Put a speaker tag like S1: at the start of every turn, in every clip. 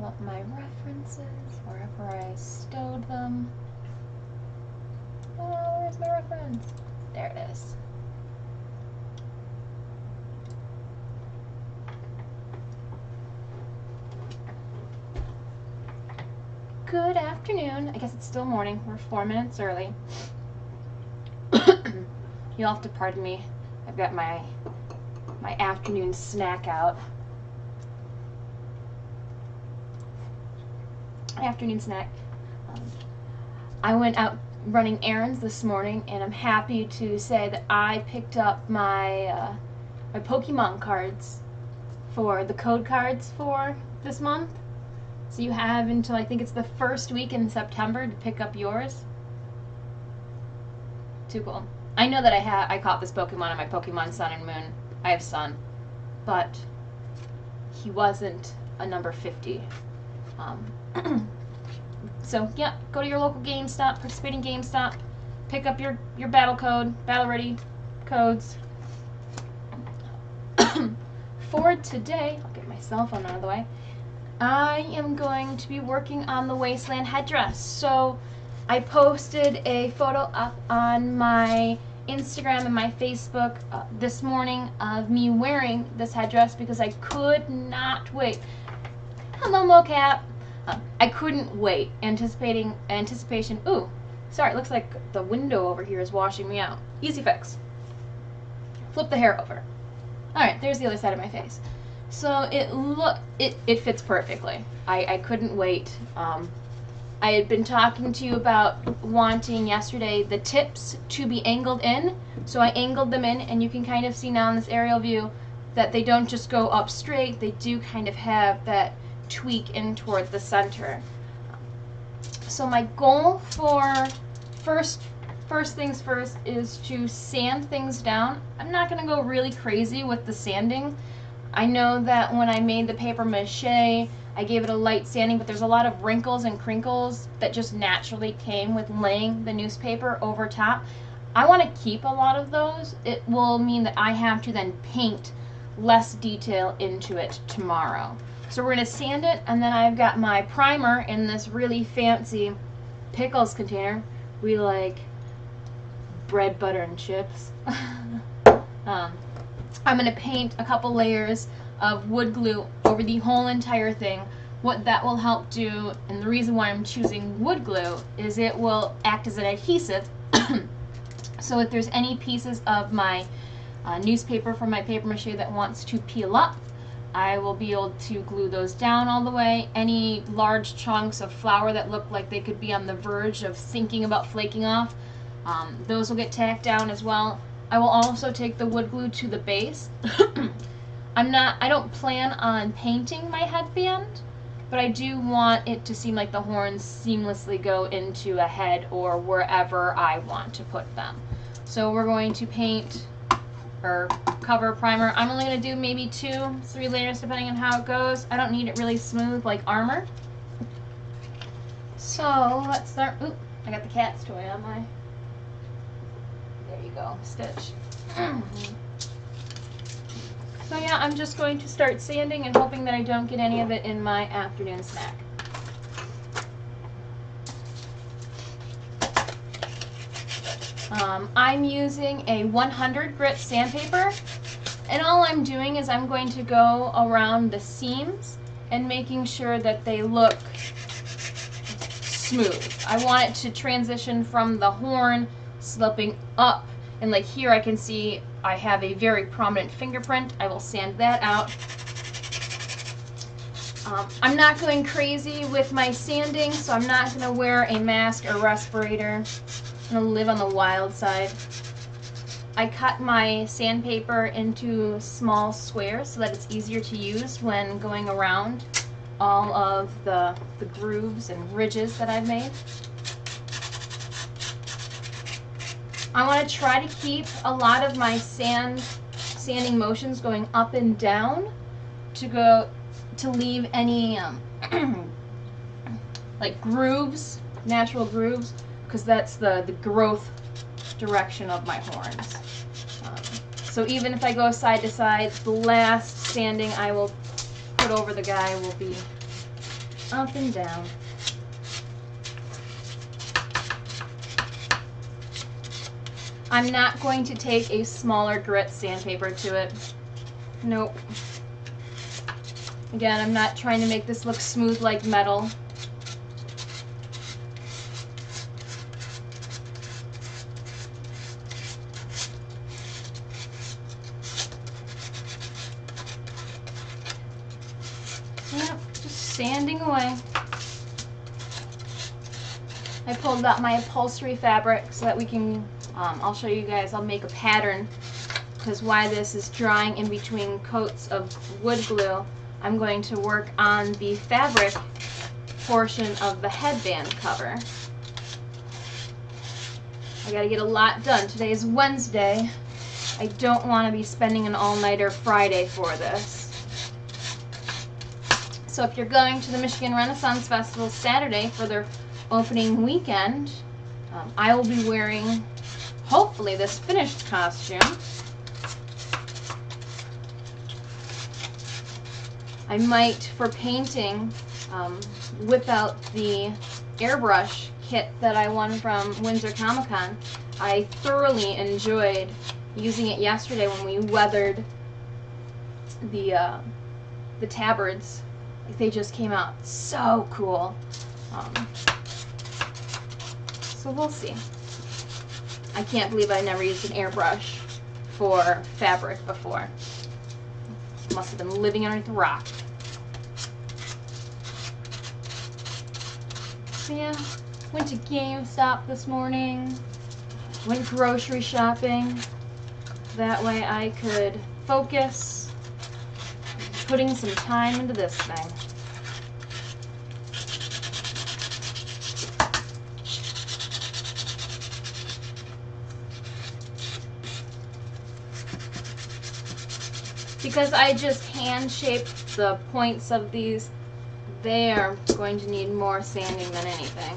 S1: pull up my references wherever I stowed them. Oh, where's my reference? There it is. Good afternoon. I guess it's still morning. We're 4 minutes early. You'll have to pardon me. I've got my afternoon snack out. Afternoon snack. I went out running errands this morning, and I'm happy to say that I picked up my my Pokemon cards for the code cards for this month. So you have until I think it's the first week in September to pick up yours. Too cool. I know that I caught this Pokemon on my Pokemon Sun and Moon. I have Sun, but he wasn't a number 50. So yeah, go to your local GameStop, participating GameStop, pick up your battle code, battle ready codes. For today, I'll get my cell phone out of the way. I am going to be working on the Wasteland Headdress. So I posted a photo up on my Instagram and my Facebook this morning of me wearing this headdress because I could not wait. Hello, mocap. I couldn't wait. Anticipation. Ooh, sorry, it looks like the window over here is washing me out. Easy fix. Flip the hair over. Alright, there's the other side of my face. So it fits perfectly. I couldn't wait. I had been talking to you about wanting yesterday the tips to be angled in, so I angled them in, and you can kind of see now in this aerial view that they don't just go up straight, they do kind of have that tweak in toward the center. So my goal for first things first is to sand things down. I'm not going to go really crazy with the sanding. I know that when I made the paper mache, I gave it a light sanding, but there's a lot of wrinkles and crinkles that just naturally came with laying the newspaper over top. I want to keep a lot of those. It will mean that I have to then paint less detail into it tomorrow. So we're going to sand it, and then I've got my primer in this really fancy pickles container. We like bread, butter, and chips. I'm going to paint a couple layers of wood glue over the whole entire thing. What that will help do, and the reason why I'm choosing wood glue, is it will act as an adhesive. So if there's any pieces of my newspaper from my paper mache that wants to peel up, I will be able to glue those down all the way. Any large chunks of flour that look like they could be on the verge of thinking about flaking off, those will get tacked down as well. I will also take the wood glue to the base. I don't plan on painting my headband, but I do want it to seem like the horns seamlessly go into a head or wherever I want to put them. So we're going to paint or cover primer. I'm only going to do maybe 2-3 layers depending on how it goes. I don't need it really smooth like armor. So let's start. Oop, I got the cat's toy on my... There you go, stitch. So yeah, I'm just going to start sanding and hoping that I don't get any of it in my afternoon snack. I'm using a 100 grit sandpaper, and all I'm doing is I'm going to go around the seams and making sure that they look smooth. I want it to transition from the horn sloping up, and like here I can see I have a very prominent fingerprint. I will sand that out. I'm not going crazy with my sanding, so I'm not going to wear a mask or respirator. I'm going to live on the wild side. I cut my sandpaper into small squares so that it's easier to use when going around all of the grooves and ridges that I've made. I want to try to keep a lot of my sanding motions going up and down to leave any like grooves, natural grooves, because that's the growth direction of my horns. So even if I go side to side, the last sanding I will put over the guy will be up and down. I'm not going to take a smaller grit sandpaper to it. Nope. Again, I'm not trying to make this look smooth like metal. Yep, just sanding away. I pulled out my upholstery fabric so that we can, I'll show you guys, I'll make a pattern, because while this is drying in between coats of wood glue, I'm going to work on the fabric portion of the headband cover. I gotta get a lot done. Today is Wednesday. I don't want to be spending an all-nighter Friday for this. So if you're going to the Michigan Renaissance Festival Saturday for their opening weekend, I will be wearing, hopefully, this finished costume. I might, for painting, whip out the airbrush kit that I won from Windsor Comic Con. I thoroughly enjoyed using it yesterday when we weathered the tabards. They just came out so cool. So we'll see. I can't believe I never used an airbrush for fabric before. Must have been living underneath a rock. So yeah, went to GameStop this morning. Went grocery shopping. That way I could focus putting some time into this thing. Because I just hand shaped the points of these, they are going to need more sanding than anything.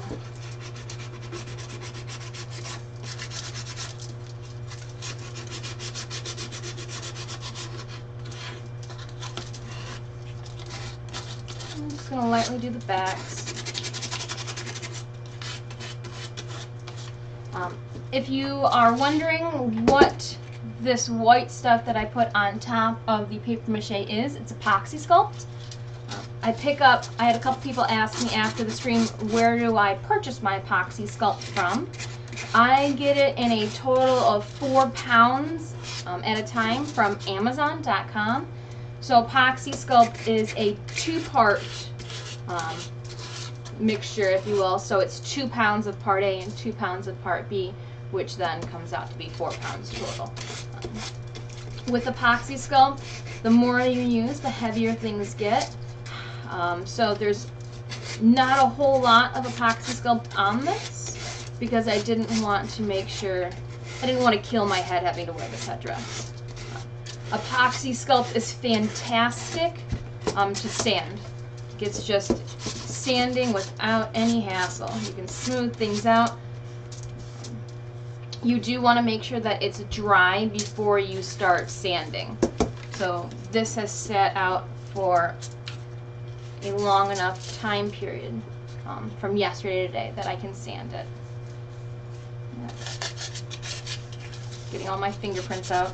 S1: I'm just going to lightly do the backs. If you are wondering what this white stuff that I put on top of the paper mache is, it's epoxy sculpt. I had a couple people ask me after the stream, where do I purchase my epoxy sculpt from? I get it in a total of 4 pounds at a time from Amazon.com. So epoxy sculpt is a 2-part mixture, if you will. So it's 2 pounds of part A and 2 pounds of part B, which then comes out to be 4 pounds total. With epoxy sculpt, the more you use, the heavier things get. So there's not a whole lot of epoxy sculpt on this, because I didn't want to make sure, I didn't want to kill my head having to wear this headdress. Epoxy sculpt is fantastic to sand. It's just sanding without any hassle. You can smooth things out. You do want to make sure that it's dry before you start sanding. So this has sat out for a long enough time period from yesterday to today that I can sand it. Getting all my fingerprints out.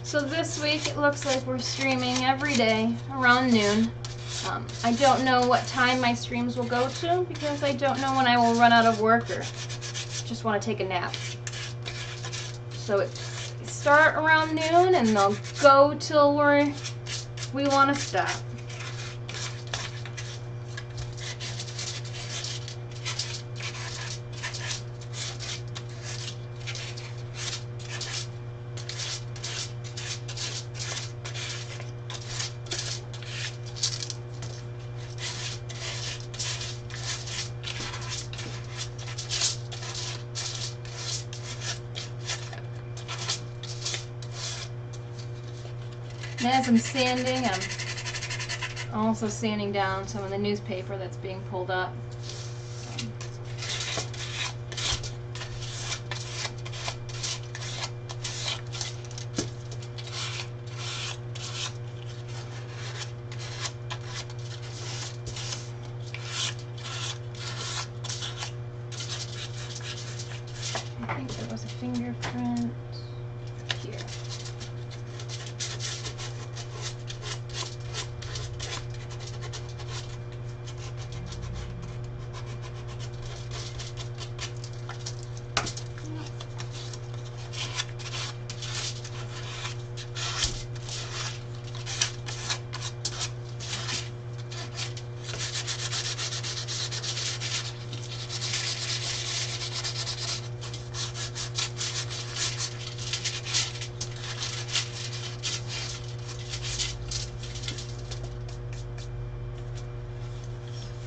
S1: So this week it looks like we're streaming every day around noon. I don't know what time my streams will go to, because I don't know when I will run out of work or just want to take a nap. So it start around noon and they'll go till we want to stop. And as I'm sanding, I'm also sanding down some of the newspaper that's being pulled up.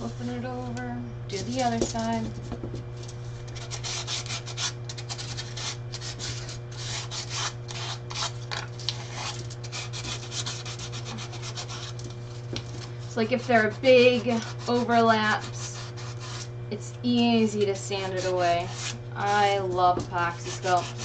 S1: flipping it over, do the other side. So like if there are big overlaps, it's easy to sand it away. I love epoxy sculpt.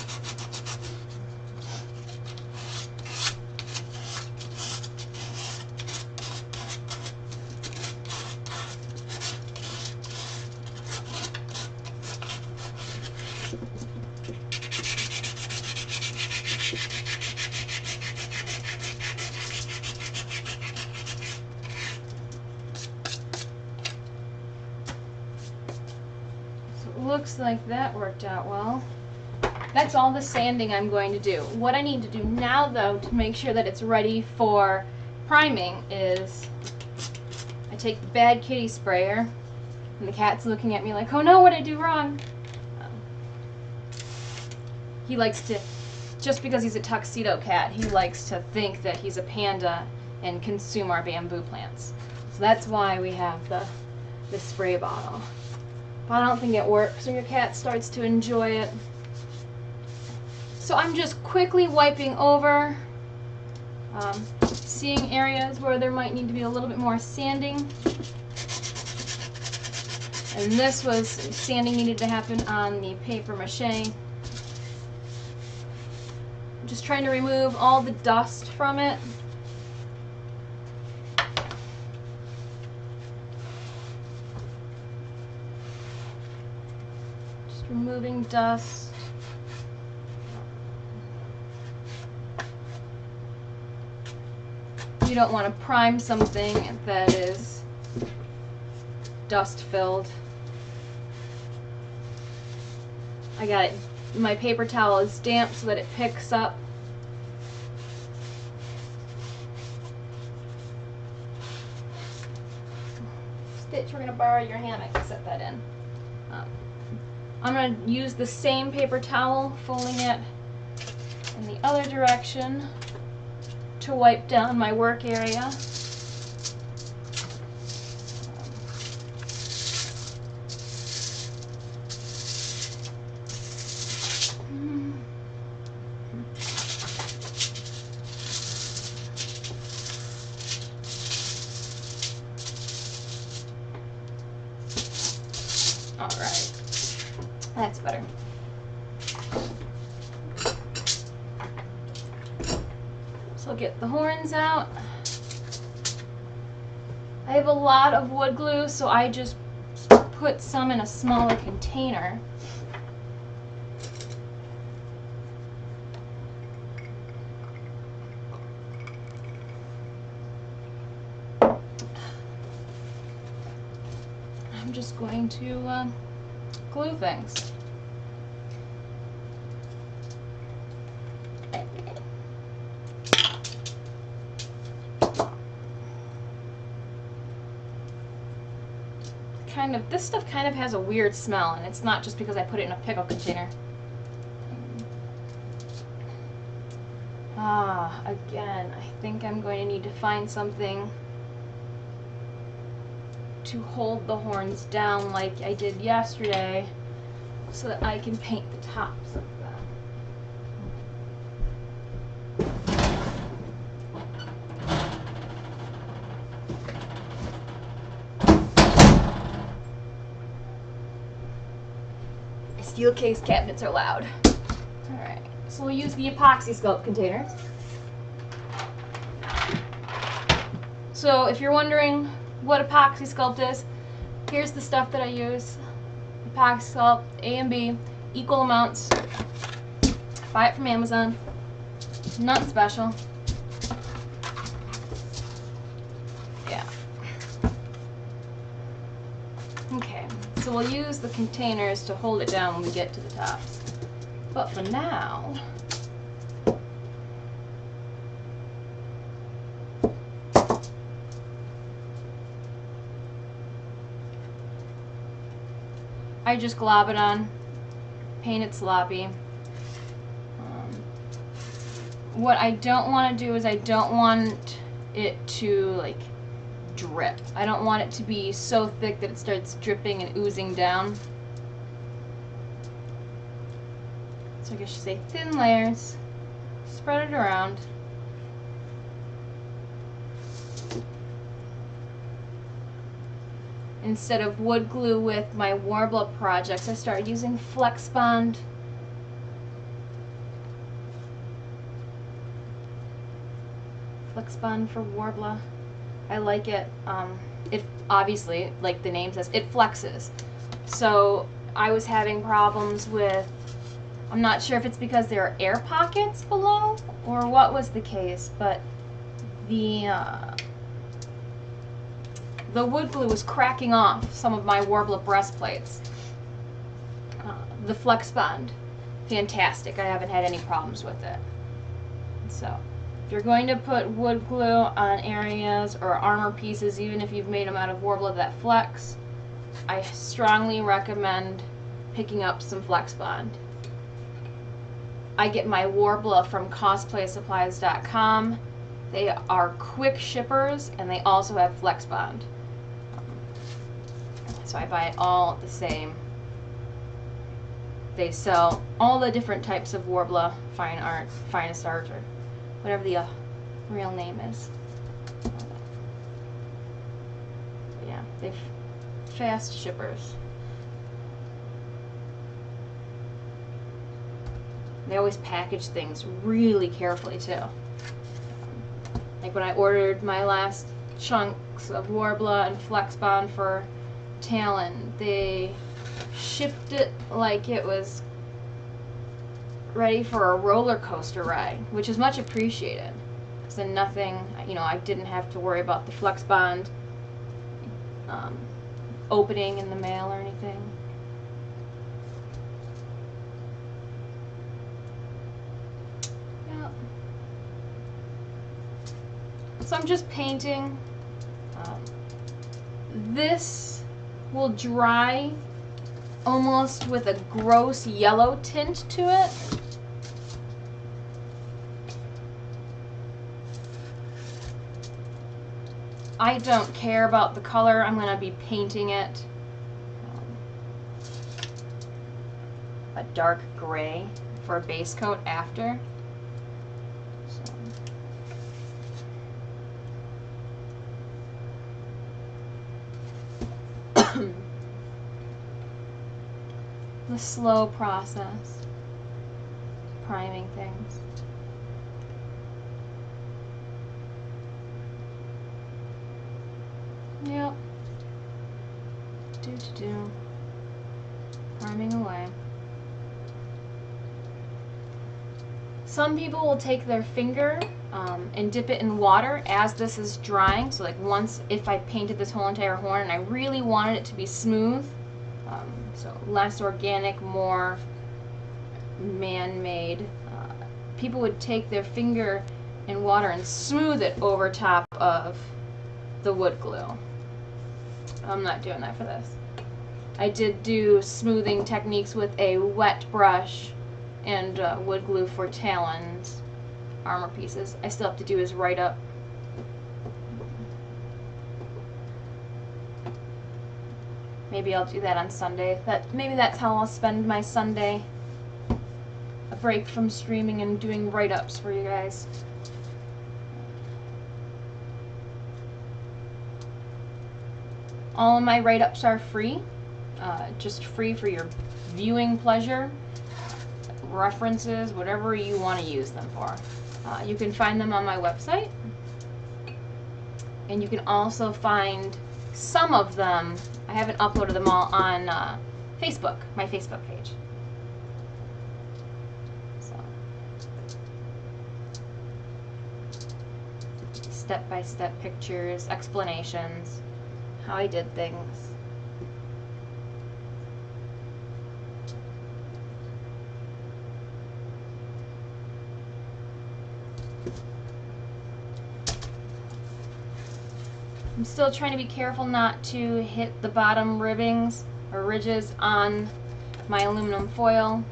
S1: Looks like that worked out well. That's all the sanding I'm going to do. What I need to do now, though, to make sure that it's ready for priming is I take the Bad Kitty sprayer, and the cat's looking at me like, oh no, what did I do wrong? He likes to, just because he's a tuxedo cat, he likes to think that he's a panda and consume our bamboo plants. So that's why we have the spray bottle. I don't think it works when your cat starts to enjoy it. So I'm just quickly wiping over, seeing areas where there might need to be a little bit more sanding. And this was, sanding needed to happen on the paper mache. I'm just trying to remove all the dust from it. Removing dust. You don't want to prime something that is dust filled. I got it, my paper towel is damp so that it picks up. Stitch, we're going to borrow your hammock to set that in. I'm going to use the same paper towel, folding it in the other direction to wipe down my work area. All right. That's better. So I'll get the horns out. I have a lot of wood glue, so I just put some in a smaller container. I'm just going to glue things. This stuff kind of has a weird smell, and it's not just because I put it in a pickle container. Again, I think I'm going to need to find something to hold the horns down like I did yesterday so that I can paint the tops of them. Steel case cabinets are loud. Alright, so we'll use the epoxy sculpt container. So if you're wondering what epoxy sculpt is, here's the stuff that I use. Epoxy sculpt, A and B, equal amounts. Buy it from Amazon. Not special. Yeah. Okay, so we'll use the containers to hold it down when we get to the tops. But for now, I just glob it on, paint it sloppy. What I don't want to do is I don't want it to like drip. I don't want it to be so thick that it starts dripping and oozing down. So I guess you say thin layers, spread it around. Instead of wood glue with my Warbler projects, I started using Flex Bond. Flex Bond for Warbler. I like it. It obviously, like the name says, it flexes. So I was having problems with, I'm not sure if it's because there are air pockets below or what was the case, but the wood glue was cracking off some of my Warbler breastplates. The Flex Bond, fantastic. I haven't had any problems with it. So if you're going to put wood glue on areas or armor pieces, even if you've made them out of Warbler that flex, I strongly recommend picking up some Flex Bond. I get my Warbler from cosplaysupplies.com. They are quick shippers, and they also have Flex Bond. So I buy it all the same. They sell all the different types of Warbler, fine art, finest art, or whatever the real name is. But yeah, they're fast shippers. They always package things really carefully too. Like when I ordered my last chunks of Warbler and Flex Bond for Talon, they shipped it like it was ready for a roller coaster ride, which is much appreciated. Because then nothing, you know, I didn't have to worry about the Flex Bond opening in the mail or anything. Yep. So I'm just painting. This will dry almost with a gross yellow tint to it. I don't care about the color. I'm going to be painting it a dark gray for a base coat after. The slow process, priming things. Yep. Do. Priming away. Some people will take their finger and dip it in water as this is drying. So like once, if I painted this whole entire horn and I really wanted it to be smooth, so less organic, more man-made, people would take their finger in water and smooth it over top of the wood glue. I'm not doing that for this. I did do smoothing techniques with a wet brush and wood glue for Talon's armor pieces. I still have to do his write-up. Maybe I'll do that on Sunday. Maybe that's how I'll spend my Sunday. A break from streaming and doing write-ups for you guys. All of my write-ups are free. Just free for your viewing pleasure. References, whatever you want to use them for. You can find them on my website. And you can also find some of them, I haven't uploaded them all, on Facebook, my Facebook page. So, step-by-step pictures, explanations, how I did things. I'm still trying to be careful not to hit the bottom ribbings or ridges on my aluminum foil.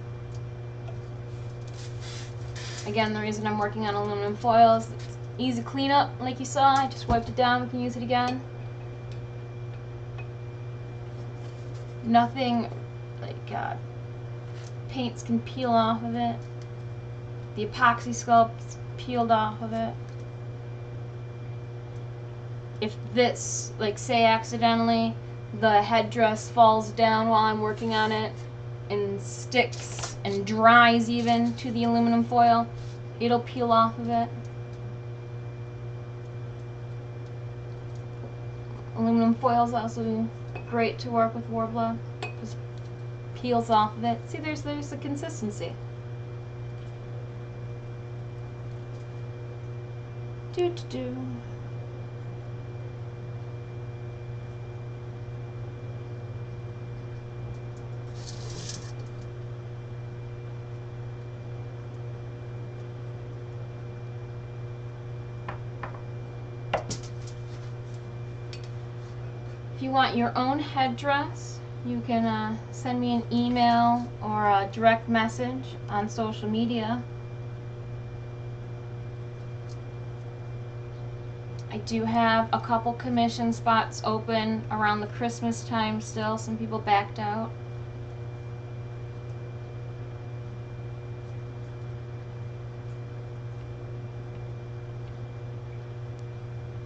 S1: Again, the reason I'm working on aluminum foil is it's easy cleanup, like you saw. I just wiped it down, we can use it again. Nothing like paints can peel off of it. The epoxy sculpt's peeled off of it. If this, like say accidentally, the headdress falls down while I'm working on it and sticks and dries even to the aluminum foil, it'll peel off of it. Aluminum foil is also great to work with Warbler. Just peels off of it. See, there's the consistency. Do. If you want your own headdress, you can send me an email or a direct message on social media. I do have a couple commission spots open around the Christmas time still. Some people backed out.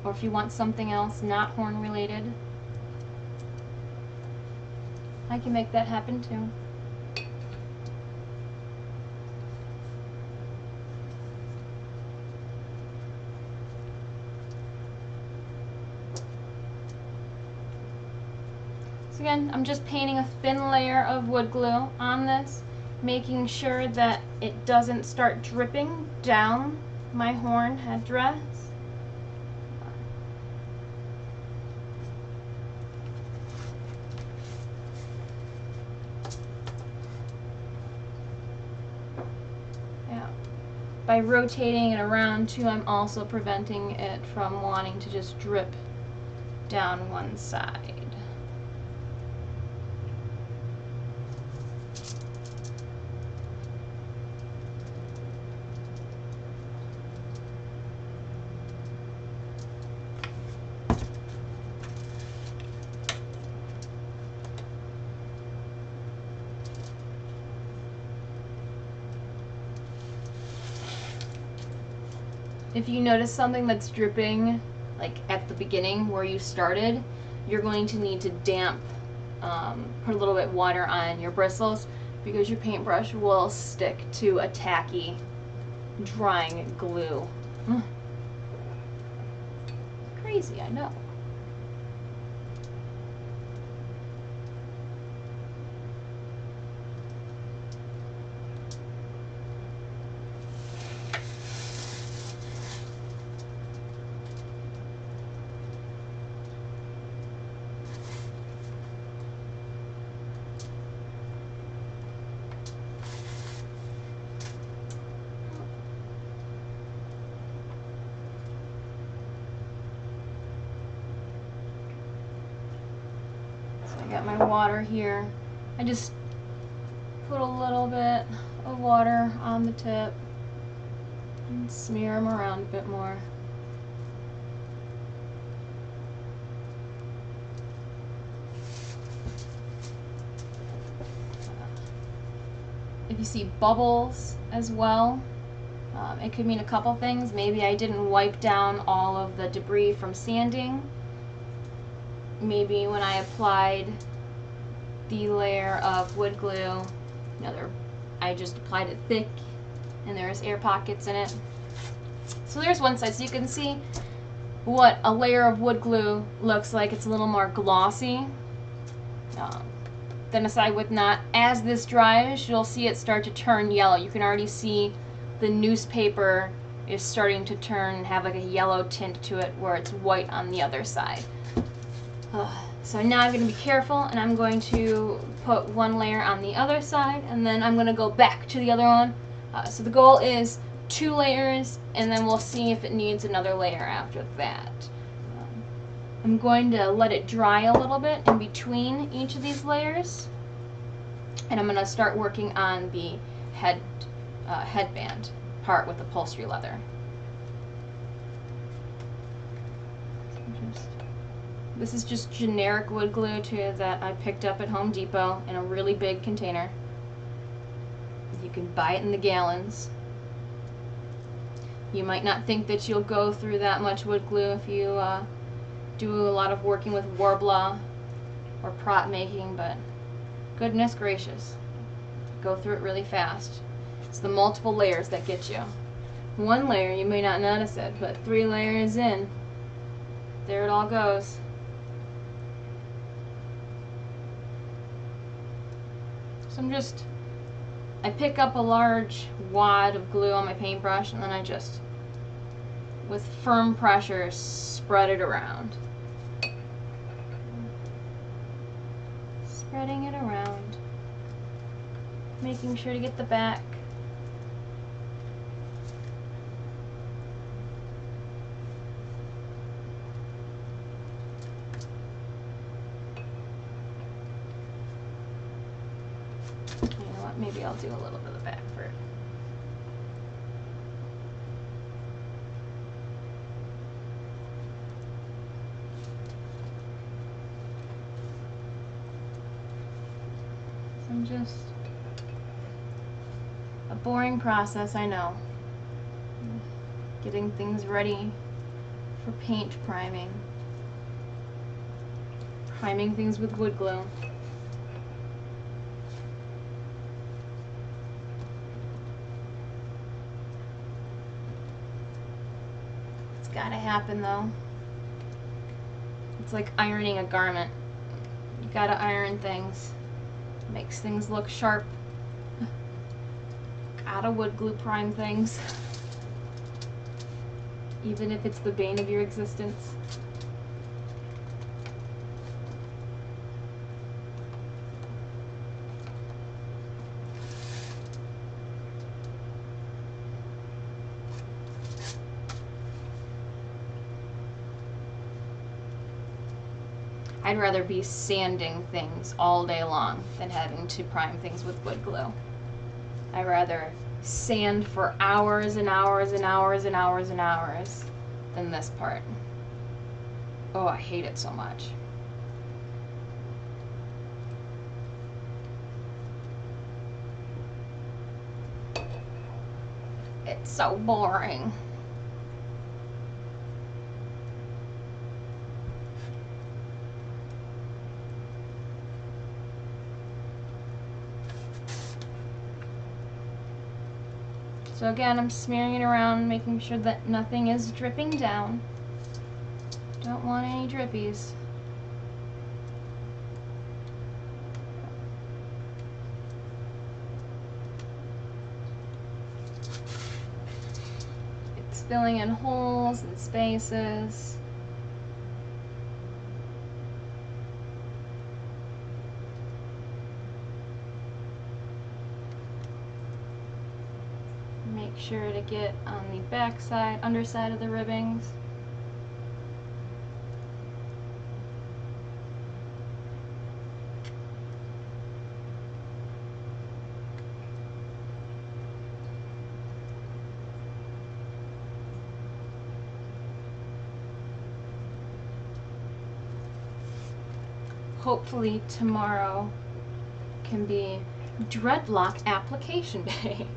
S1: Or if you want something else not horn related, I can make that happen too. So again, I'm just painting a thin layer of wood glue on this, making sure that it doesn't start dripping down my horn headdress. By rotating it around too, I'm also preventing it from wanting to just drip down one side. If you notice something that's dripping, like at the beginning where you started, you're going to need to put a little bit of water on your bristles, because your paintbrush will stick to a tacky, drying glue. Crazy, I know. Got my water here. I just put a little bit of water on the tip and smear them around a bit more. If you see bubbles as well, it could mean a couple things. Maybe I didn't wipe down all of the debris from sanding. Maybe when I applied the layer of wood glue, I just applied it thick and there's air pockets in it. So there's one side, so you can see what a layer of wood glue looks like. It's a little more glossy than a side with not. As this dries, you'll see it start to turn yellow. You can already see the newspaper is starting to turn, have like a yellow tint to it where it's white on the other side. So now I'm going to be careful, and I'm going to put one layer on the other side, and then I'm going to go back to the other one. So the goal is 2 layers, and then we'll see if it needs another layer after that. I'm going to let it dry a little bit in between each of these layers, and I'm going to start working on the headband part with upholstery leather. So just This is just generic wood glue too that I picked up at Home Depot in a really big container. You can buy it in the gallons. You might not think that you'll go through that much wood glue if you do a lot of working with Warbler or prop making, but goodness gracious, go through it really fast. It's the multiple layers that get you. One layer, you may not notice it, but 3 layers in, there it all goes. So I pick up a large wad of glue on my paintbrush and then I just, with firm pressure, spread it around. Spreading it around, making sure to get the back. You know what, maybe I'll do a little bit of the back for it. Just a boring process, I know. Getting things ready for paint priming. Priming things with wood glue. It's gotta happen though. It's like ironing a garment. You gotta iron things. Makes things look sharp. Gotta wood glue prime things. Even if it's the bane of your existence. I'd rather be sanding things all day long than having to prime things with wood glue. I'd rather sand for hours and hours and hours and hours and hours than this part. Oh, I hate it so much. It's so boring. So again, I'm smearing it around, making sure that nothing is dripping down. Don't want any drippies. It's filling in holes and spaces. Make sure to get on the back side, underside of the ribbings. Hopefully tomorrow can be dreadlock application day.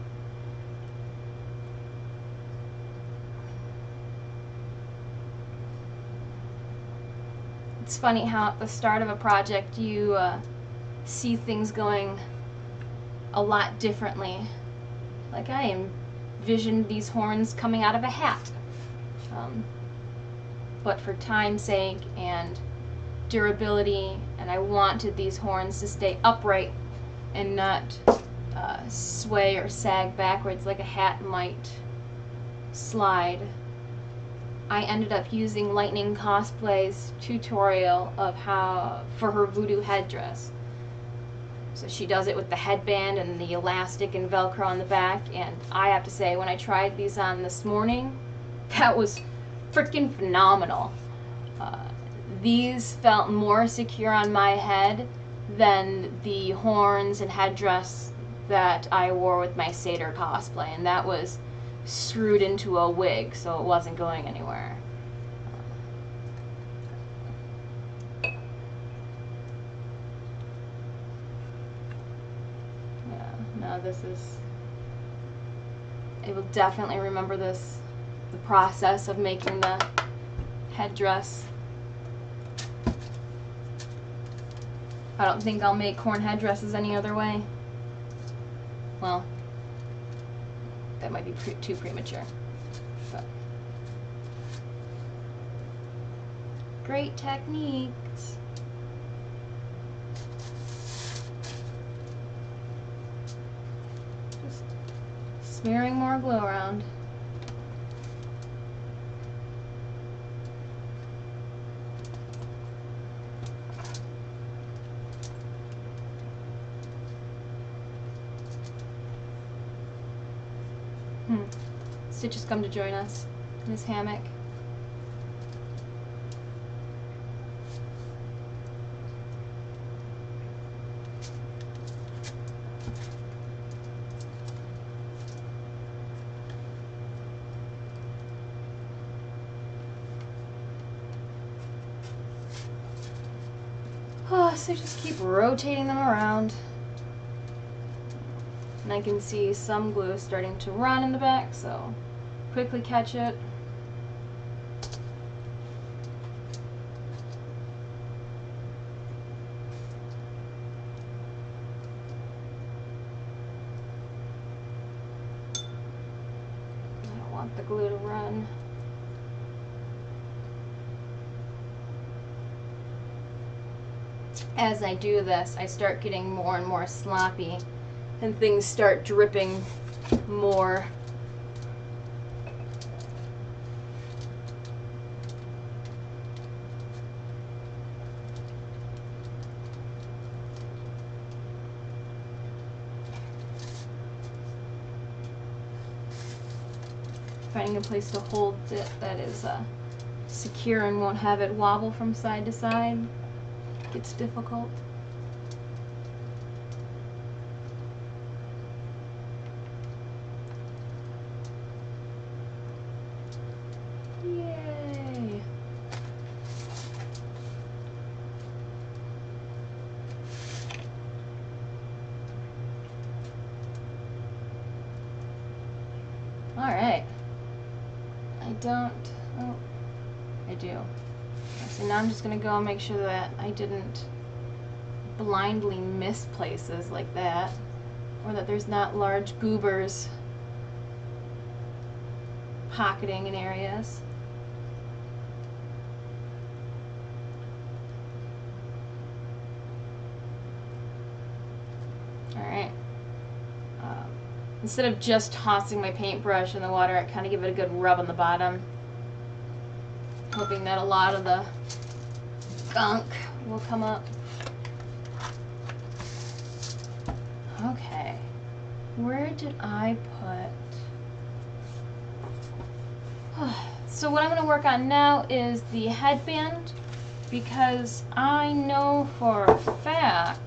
S1: It's funny how at the start of a project you see things going a lot differently. Like I envisioned these horns coming out of a hat. But for time's sake and durability, and I wanted these horns to stay upright and not sway or sag backwards like a hat might slide. I ended up using Lightning Cosplay's tutorial of how for her voodoo headdress. So she does it with the headband and the elastic and Velcro on the back, and I have to say when I tried these on this morning, that was freaking phenomenal. These felt more secure on my head than the horns and headdress that I wore with my satyr cosplay, and that was screwed into a wig, so it wasn't going anywhere. I will definitely remember this, the process of making the headdress. I don't think I'll make corn headdresses any other way. Well, that might be too premature. But great techniques. Just smearing more glue around. Stitch has come to join us in his hammock. Oh, so just keep rotating them around. And I can see some glue starting to run in the back, so quickly catch it. I don't want the glue to run. As I do this, I start getting more and more sloppy, and things start dripping more. Finding a place to hold it that is secure and won't have it wobble from side to side gets difficult. Yay! All right. I do. So now I'm just going to go and make sure that I didn't blindly miss places like that, or that there's not large goobers pocketing in areas. Alright. Instead of just tossing my paintbrush in the water, I kind of give it a good rub on the bottom, hoping that a lot of the gunk will come up. Okay, where did I put... So what I'm going to work on now is the headband, because I know for a fact,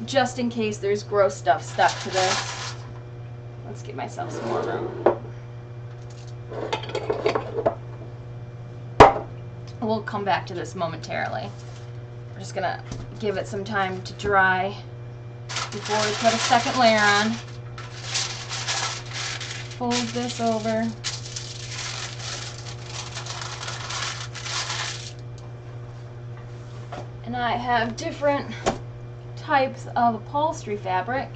S1: just in case there's gross stuff stuck to this, let's give myself some more room. We'll come back to this momentarily. We're just gonna give it some time to dry before we put a second layer on. Fold this over. And I have different types of upholstery fabric.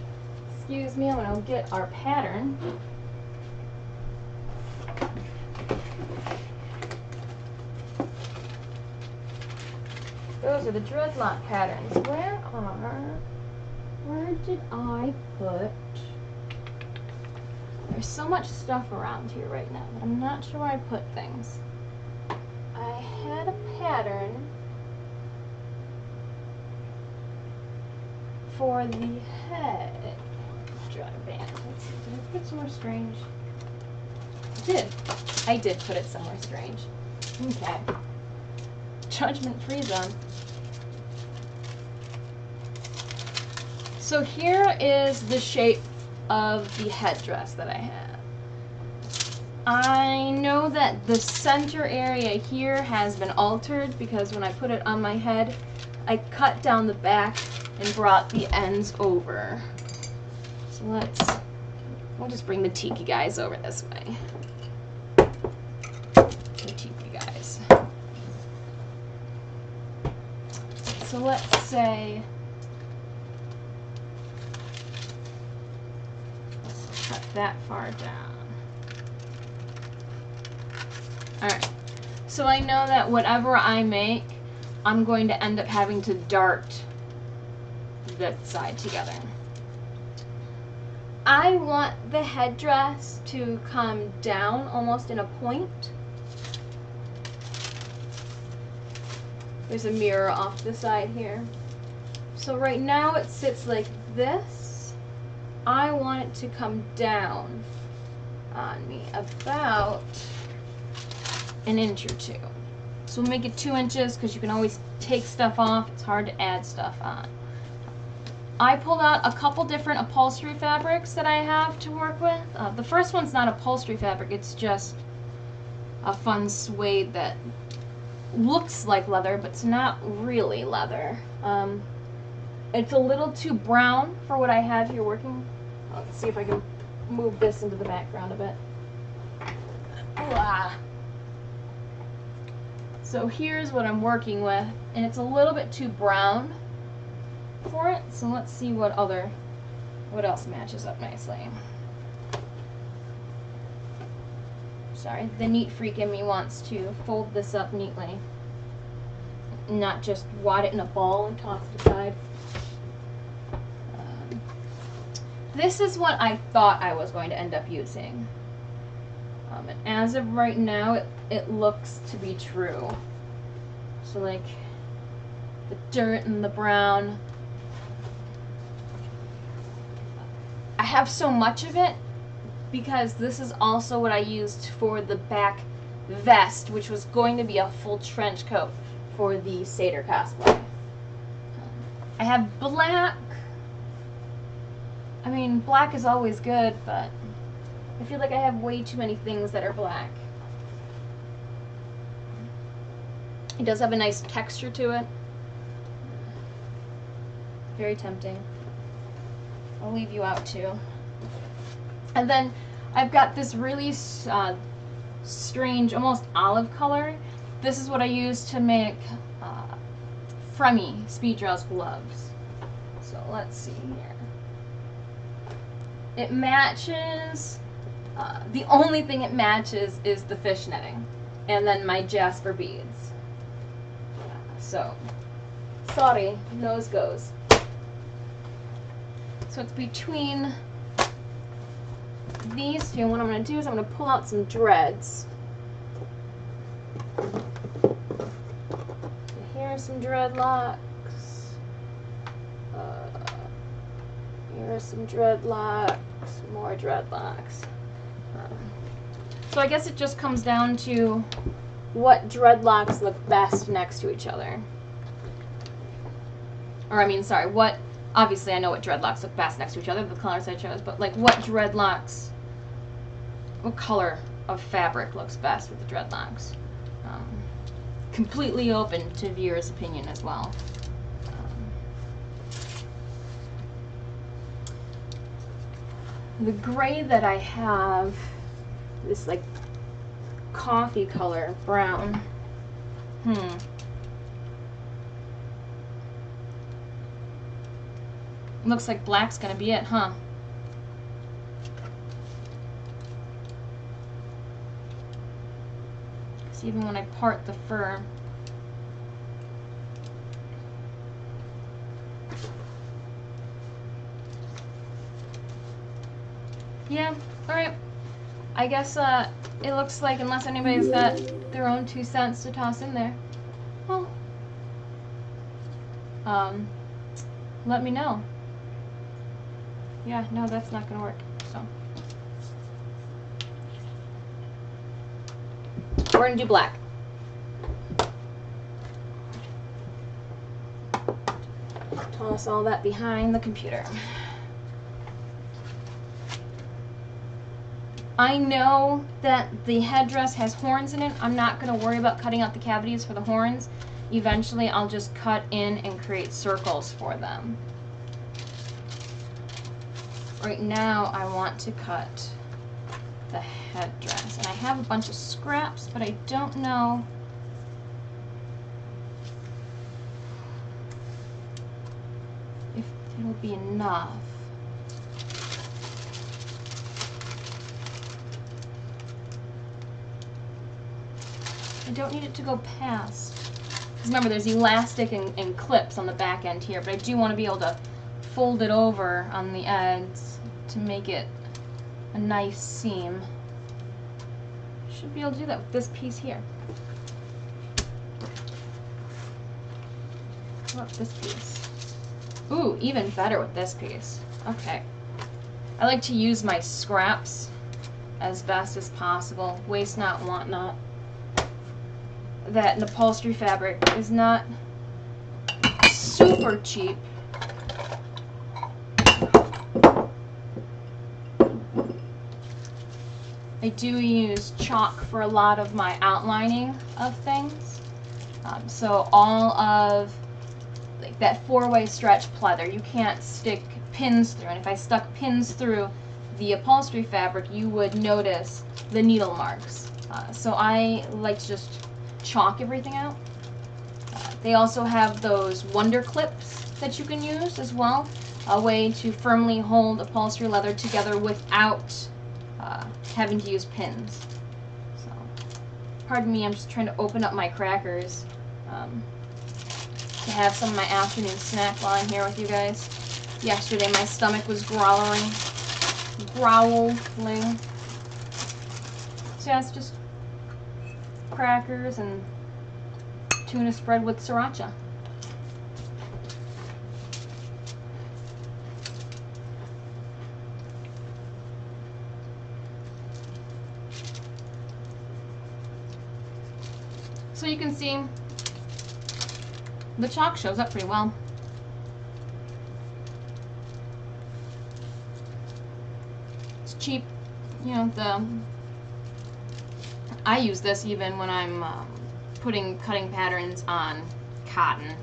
S1: Excuse me, I'm gonna get our pattern. Those are the dreadlock patterns. Where did I put... There's so much stuff around here right now that I'm not sure where I put things. I had a pattern for the head band. Let's see, did I put it somewhere strange? I did put it somewhere strange. Okay. Judgment-free zone. So here is the shape of the headdress that I have. I know that the center area here has been altered because when I put it on my head, I cut down the back and brought the ends over. So we'll just bring the tiki guys over this way. The tiki guys. So let's say, let's cut that far down. Alright, so I know that whatever I make, I'm going to end up having to dart this side together. I want the headdress to come down almost in a point. There's a mirror off the side here. So right now it sits like this. I want it to come down on me about an inch or two. So we'll make it 2 inches because you can always take stuff off. It's hard to add stuff on. I pulled out a couple different upholstery fabrics that I have to work with. The first one's not upholstery fabric, it's just a fun suede that looks like leather, but it's not really leather. It's a little too brown for what I have here working. Let's see if I can move this into the background a bit. So here's what I'm working with, and it's a little bit too brown for it. So let's see what else matches up nicely. Sorry, the neat freak in me wants to fold this up neatly, not just wad it in a ball and toss it aside. This is what I thought I was going to end up using. And as of right now, it looks to be true. So like the dirt and the brown. I have so much of it because this is also what I used for the back vest, which was going to be a full trench coat for the Satyr cosplay. I have black. I mean, black is always good, but I feel like I have way too many things that are black. It does have a nice texture to it. Very tempting. I'll leave you out too. And then I've got this really strange, almost olive color. This is what I use to make Fremy Speedrail's gloves. So let's see here. It matches, the only thing it matches is the fishnetting, and then my jasper beads. So, sorry, nose goes. So it's between these two, and what I'm going to do is I'm going to pull out some dreads. Here are some dreadlocks. Here are some dreadlocks, more dreadlocks. So I guess it just comes down to what dreadlocks look best next to each other. Or I mean, sorry, obviously I know what dreadlocks look best next to each other, the colors I chose, but like what color of fabric looks best with the dreadlocks. Completely open to viewers' opinion as well. The gray that I have, this like coffee color, brown. Looks like black's gonna be it, huh? Because even when I part the fur, yeah, alright. I guess it looks like, unless anybody's got their own 2 cents to toss in there, well, let me know. Yeah, no, that's not gonna work, so. We're gonna do black. Toss all that behind the computer. I know that the headdress has horns in it. I'm not going to worry about cutting out the cavities for the horns eventually I'll just cut in and create circles for them. Right now I want to cut the headdress, and I have a bunch of scraps, but I don't know if it'll be enough. I don't need it to go past. Because remember, there's elastic and clips on the back end here, but I do want to be able to fold it over on the ends to make it a nice seam. Should be able to do that with this piece here. What about this piece? Ooh, even better with this piece. Okay. I like to use my scraps as best as possible. Waste not, want not. That an upholstery fabric is not super cheap. I do use chalk for a lot of my outlining of things. So all of like that 4-way stretch pleather, you can't stick pins through. And if I stuck pins through the upholstery fabric, you would notice the needle marks. So I like to just chalk everything out. They also have those wonder clips that you can use as well, a way to firmly hold upholstery leather together without having to use pins. So, pardon me, I'm just trying to open up my crackers to have some of my afternoon snack while I'm here with you guys. Yesterday my stomach was growling. So yeah, it's just crackers and tuna spread with sriracha. So you can see the chalk shows up pretty well. It's cheap, you know. I use this even when I'm putting cutting patterns on cotton.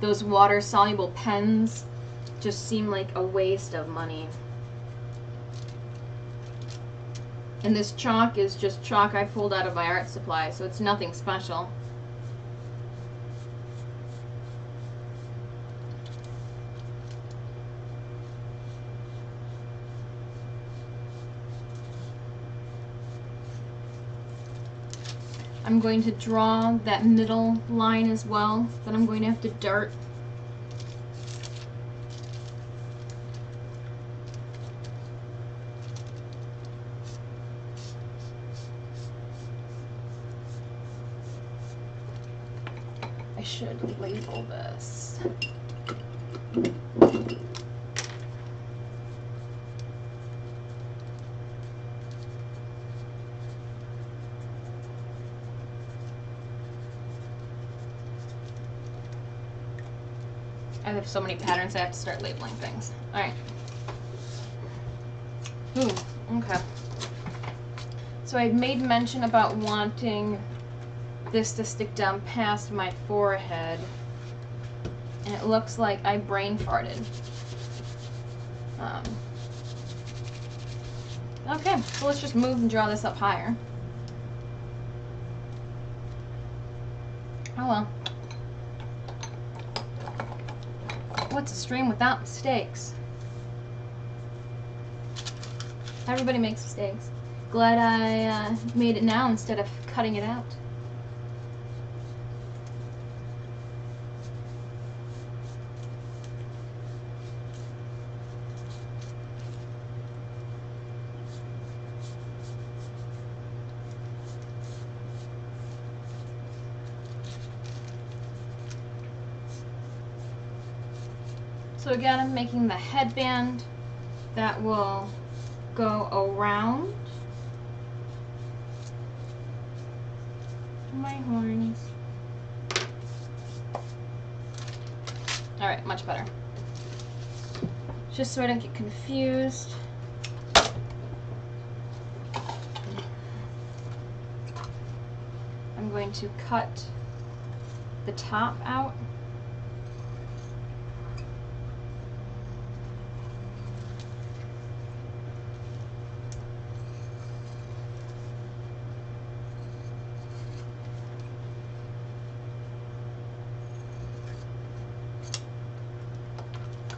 S1: Those water-soluble pens just seem like a waste of money. And this chalk is just chalk I pulled out of my art supply, so it's nothing special. I'm going to draw that middle line as well, that I'm going to have to dart. I should label this. I have so many patterns I have to start labeling things. Alright. Ooh, okay. So I made mention about wanting this to stick down past my forehead, and it looks like I brain farted. Okay, so let's just move and draw this up higher. Oh well. What's a stream without mistakes? Everybody makes mistakes. Glad I made it now instead of cutting it out. So again, I'm making the headband that will go around my horns. Alright, much better. Just so I don't get confused. I'm going to cut the top out.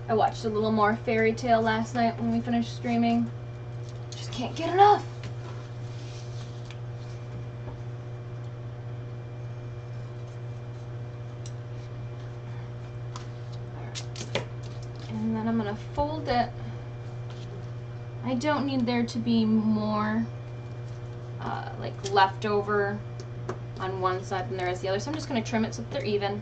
S1: I watched a little more Fairy Tale last night when we finished streaming. Just can't get enough. And then I'm gonna fold it. I don't need there to be more like leftover on one side than there is the other, so I'm just gonna trim it so that they're even.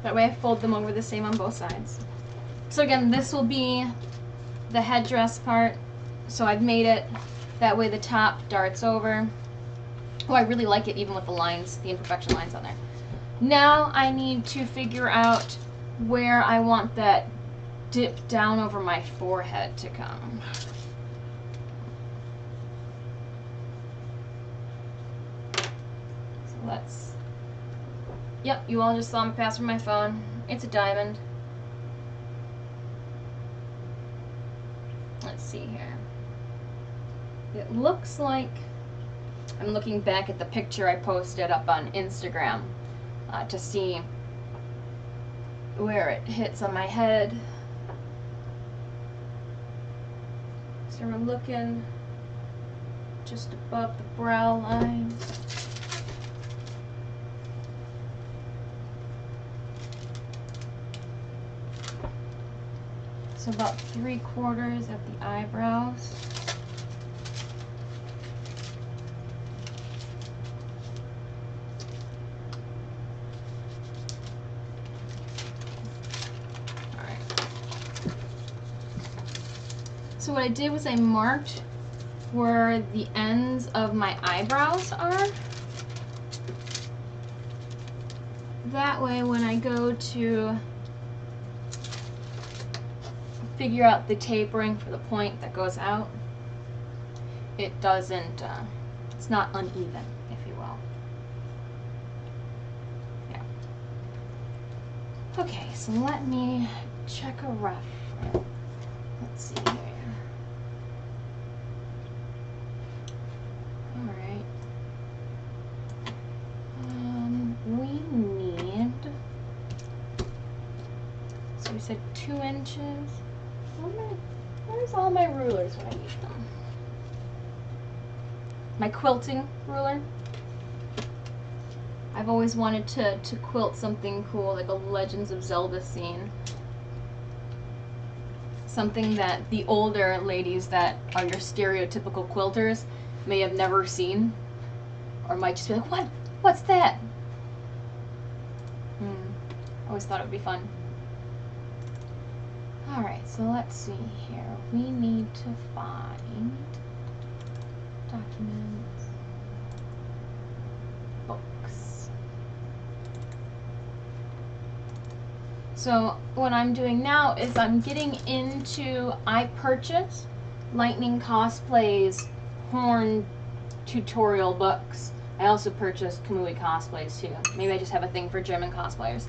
S1: That way I fold them over the same on both sides. So again, this will be the headdress part. So I've made it that way the top darts over. Oh, I really like it even with the lines, the imperfection lines on there. Now I need to figure out where I want that dip down over my forehead to come. So let's... Yep, you all just saw me pass from my phone. It's a diamond. Let's see here. It looks like... I'm looking back at the picture I posted up on Instagram to see where it hits on my head. So we're looking just above the brow line. So about 3/4 of the eyebrows. Alright. So what I did was I marked where the ends of my eyebrows are. That way when I go to figure out the tapering for the point that goes out, it doesn't, it's not uneven, if you will. Yeah. Okay, so let me check a rough. Let's see here. Alright. We need, so we said 2 inches. Where's all my rulers when I need them? My quilting ruler. I've always wanted to quilt something cool, like a Legends of Zelda scene. Something that the older ladies that are your stereotypical quilters may have never seen. Or might just be like, what? What's that? I always thought it would be fun. Alright, so let's see here. We need to find documents, books. So what I'm doing now is I'm getting into, I purchased Lightning Cosplay's horn tutorial books. I also purchased Kamui Cosplays too. Maybe I just have a thing for German cosplayers.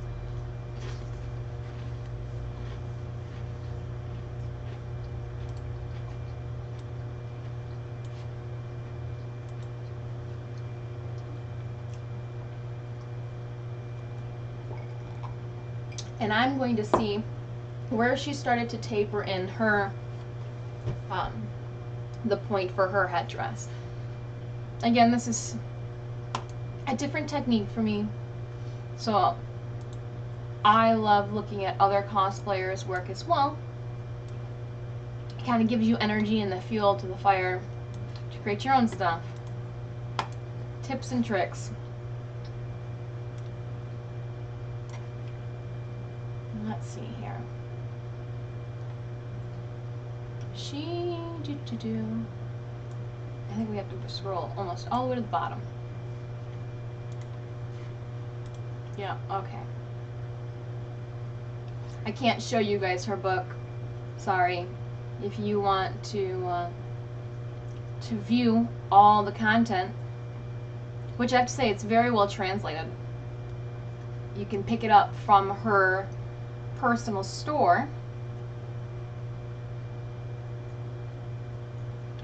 S1: And I'm going to see where she started to taper in her, the point for her headdress. Again, this is a different technique for me. So I love looking at other cosplayers' work as well. It kind of gives you energy and the fuel to the fire to create your own stuff. Tips and tricks. Let's see here. I think we have to scroll almost all the way to the bottom. Yeah, okay. I can't show you guys her book. Sorry. If you want to view all the content, which I have to say it's very well translated. You can pick it up from her personal store,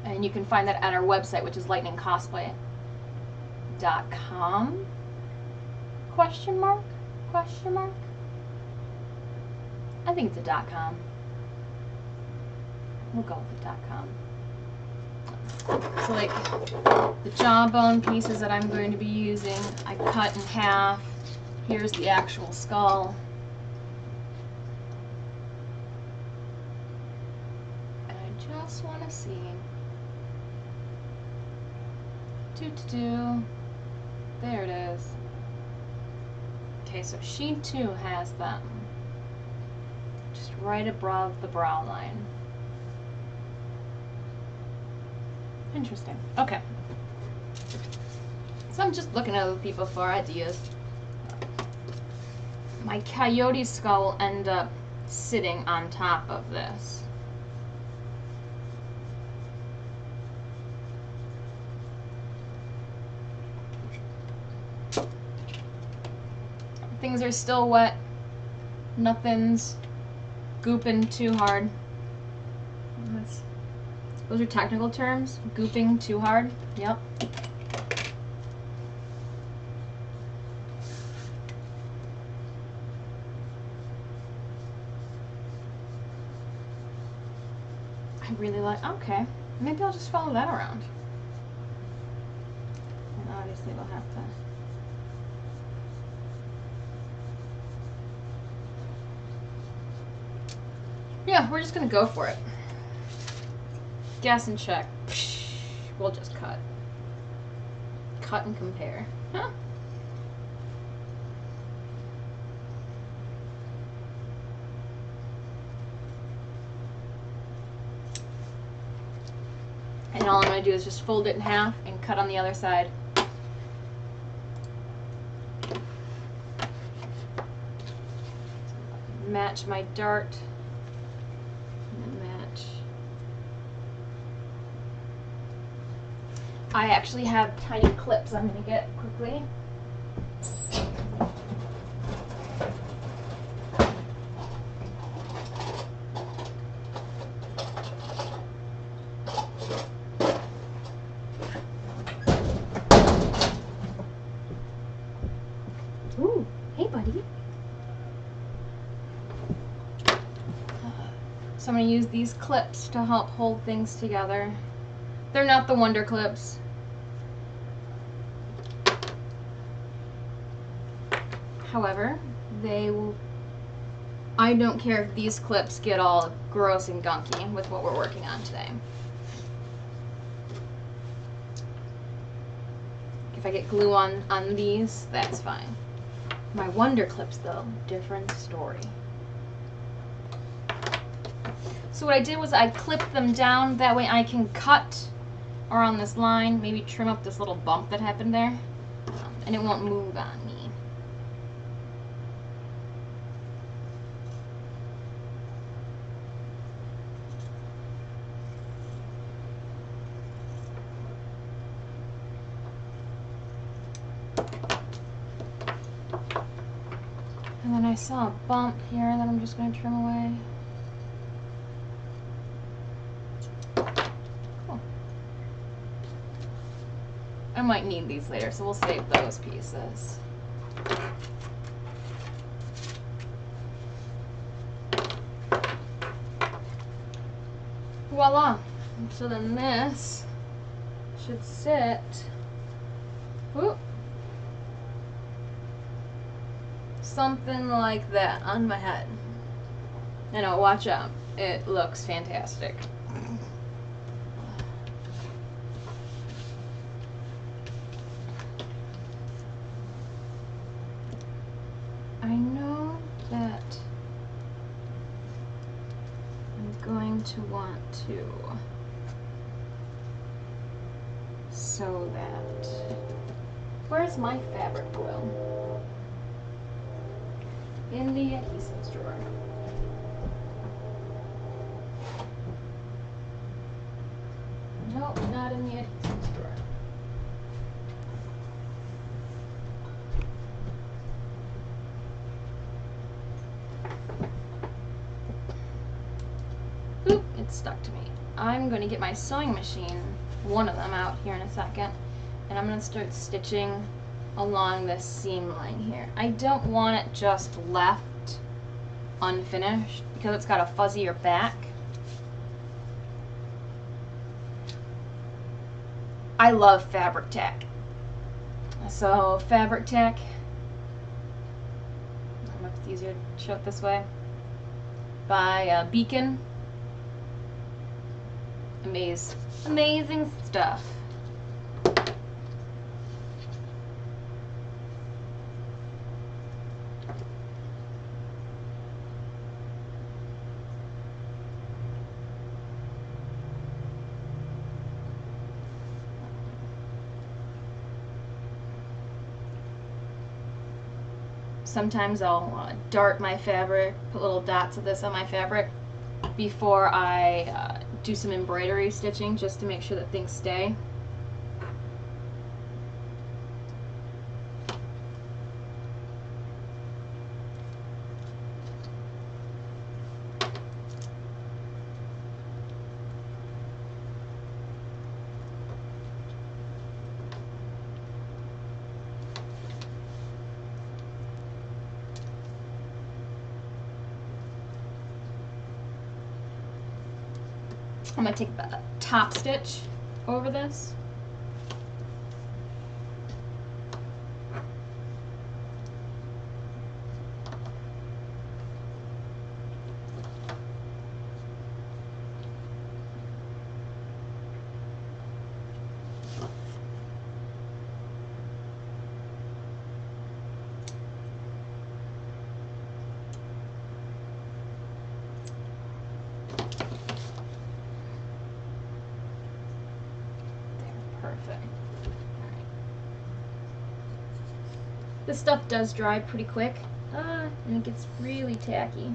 S1: and you can find that at our website, which is lightningcosplay.com. Question mark? Question mark? I think it's a .com. We'll go with the .com. So like the jawbone pieces that I'm going to be using, I cut in half. Here's the actual skull. And I just want to see. There it is. Okay, so she too has them. Just right above the brow line. Interesting. Okay. So I'm just looking at other people for ideas. My coyote skull will end up sitting on top of this. Things are still wet. Nothing's gooping too hard. Those are technical terms. Gooping too hard. Yep. I really like, okay. Maybe I'll just follow that around. And obviously we'll have to. Yeah, we're just gonna go for it. Gas and check. We'll just cut. Cut and compare. Huh? And all I'm going to do is just fold it in half and cut on the other side. Match my dart. And match. I actually have tiny clips I'm going to get quickly. Ooh, hey buddy. So I'm going to use these clips to help hold things together. They're not the Wonder Clips. However, they will, I don't care if these clips get all gross and gunky with what we're working on today. If I get glue on these, that's fine. My Wonder Clips though, different story. So what I did was I clipped them down, that way I can cut around this line, maybe trim up this little bump that happened there, and it won't move on me. And then I saw a bump here that I'm just going to trim away. Cool. I might need these later, so we'll save those pieces. Voila! So then this should sit. Whoop. Something like that on my head. I know, watch out. It looks fantastic. I know that I'm going to want to sew that. Where's my fabric glue? In the adhesives drawer. in the adhesives drawer. Oop, it's stuck to me. I'm going to get my sewing machine, one of them, out here in a second, and I'm going to start stitching along this seam line here. I don't want it just left unfinished because it's got a fuzzier back. I love fabric tack. So fabric tack, I don't know if it's easier to show it this way, by Beacon. Amazing stuff. Sometimes I'll dart my fabric, put little dots of this on my fabric before I do some embroidery stitching, just to make sure that things stay. I'm going to take the top stitch over this. Perfect. Alright. This stuff does dry pretty quick, and it gets really tacky.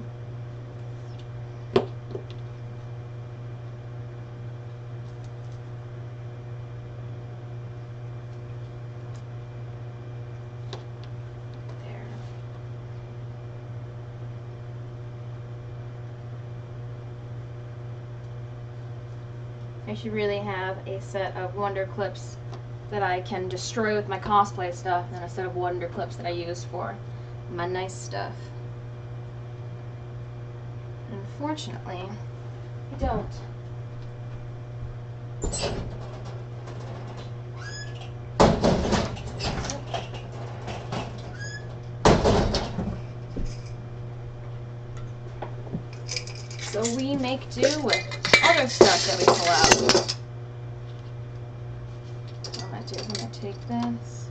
S1: I should really have a set of wonder clips that I can destroy with my cosplay stuff, and a set of wonder clips that I use for my nice stuff. Unfortunately, I don't. So we make do with other stuff that we pull out. What I'm going to do is I'm going to take this.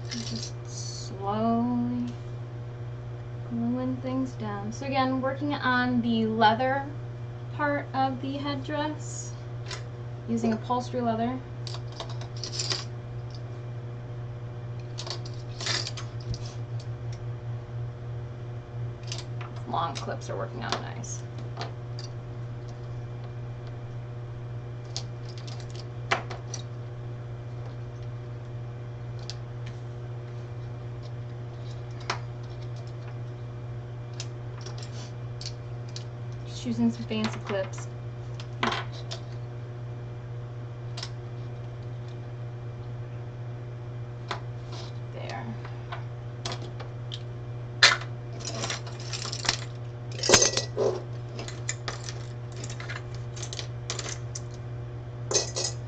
S1: Just slowly gluing things down. So again, working on the leather part of the headdress using upholstery leather. Long clips are working out nice. Using some fancy clips. There.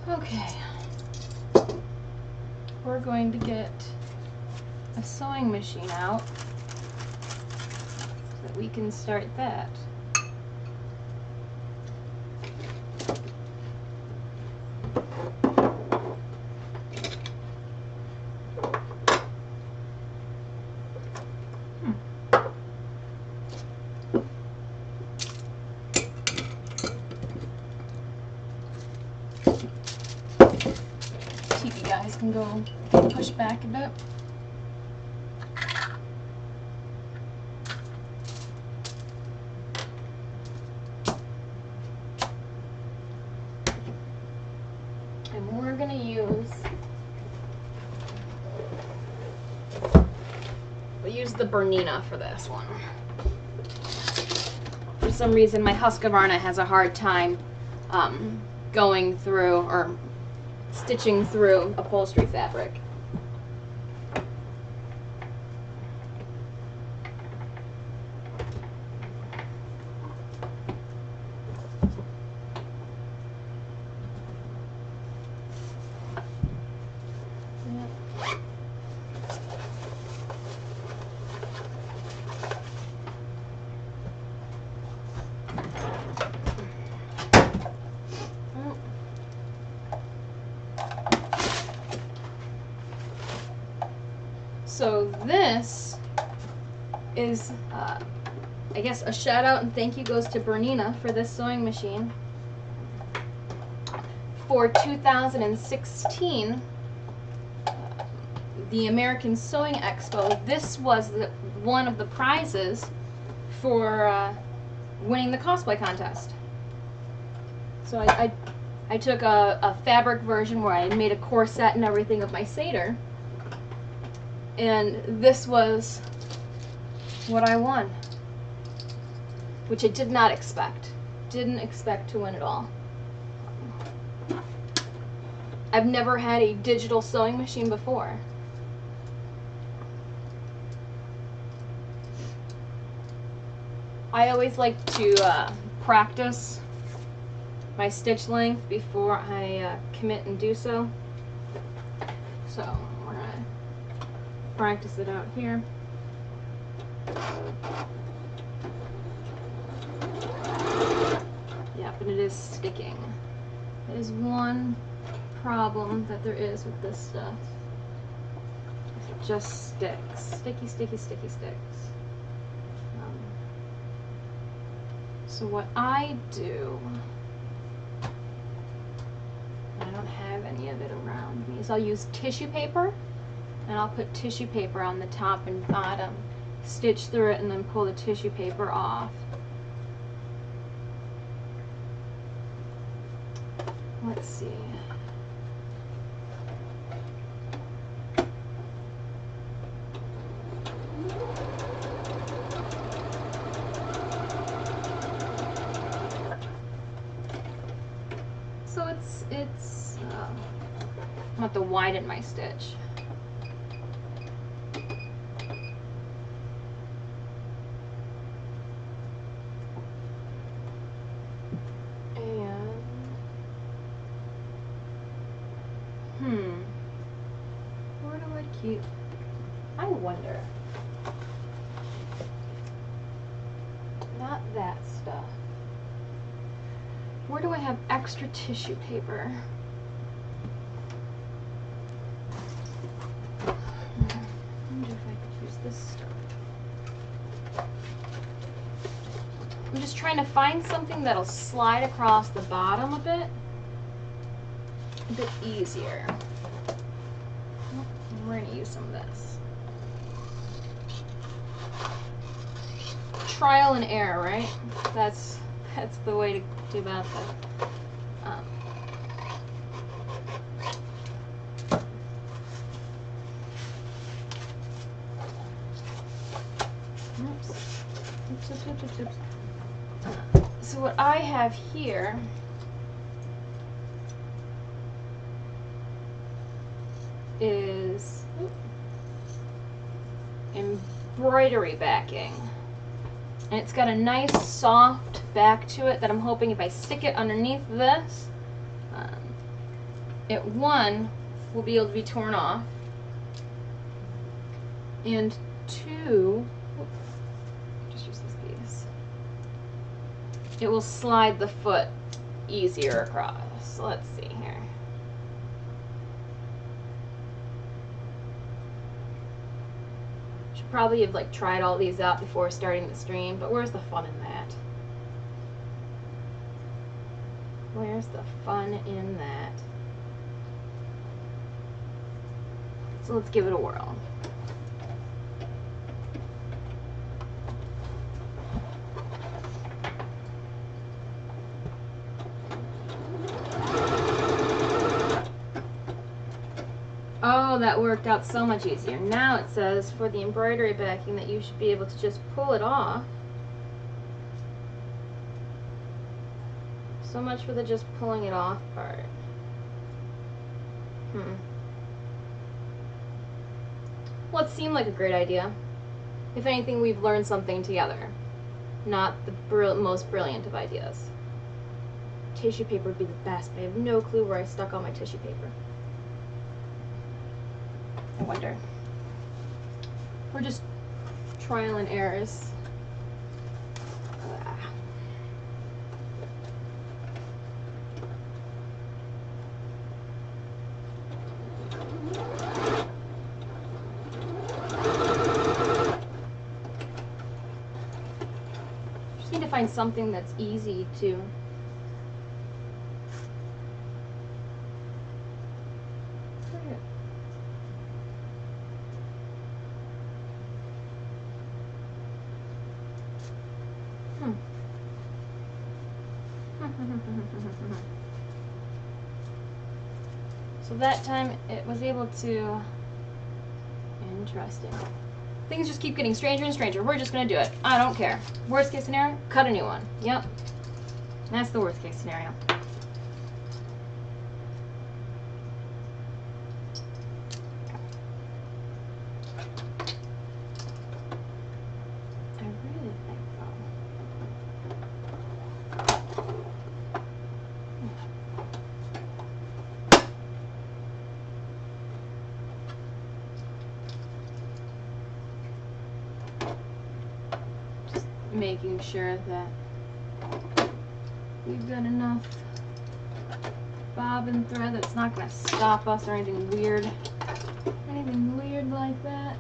S1: Okay. We're going to get a sewing machine out so that we can start that. and go push back a bit. And we're going to we'll use the Bernina for this one. For some reason, my Husqvarna has a hard time going through or stitching through upholstery fabric. So this is, I guess, a shout out and thank you goes to Bernina for this sewing machine. For 2016, the American Sewing Expo, this was one of the prizes for winning the cosplay contest. So I took a fabric version where I made a corset and everything of my satyr. And this was what I won, which I did not expect. Didn't expect to win at all. I've never had a digital sewing machine before. I always like to practice my stitch length before I commit and do so. So we're going to practice it out here. Yep, and it is sticking. That is one problem that there is with this stuff. It just sticks. Sticky, sticky, sticky sticks. So what I do, I don't have any of it around me, is I'll use tissue paper. And I'll put tissue paper on the top and bottom, stitch through it, and then pull the tissue paper off. Let's see. So I'm going to have to widen my stitch. Where do I keep? I wonder. Not that stuff. Where do I have extra tissue paper? I wonder if I could use this stuff. I'm just trying to find something that'll slide across the bottom a bit easier. We're going to use some of this. Trial and error, right? That's the way to do about that. Oops. So what I have here is embroidery backing, and it's got a nice soft back to it that I'm hoping if I stick it underneath this, it one will be able to be torn off, and two, just use this piece, it will slide the foot easier across. So let's see here. Probably have like tried all these out before starting the stream, but where's the fun in that? Where's the fun in that? So let's give it a whirl. Oh, that worked out so much easier. Now it says for the embroidery backing that you should be able to just pull it off. So much for the just pulling it off part. Well, it seemed like a great idea. If anything, we've learned something together. Not the most brilliant of ideas. Tissue paper would be the best, but I have no clue where I stuck all my tissue paper. I wonder. We're just trial and errors. Just need to find something that's easy to So that time it was able to. Interesting. Things just keep getting stranger and stranger. We're just gonna do it. I don't care. Worst case scenario, cut a new one. Yep. That's the worst case scenario. I really think so. Making sure that we've got enough bobbin thread that's not going to stop us or anything weird like that.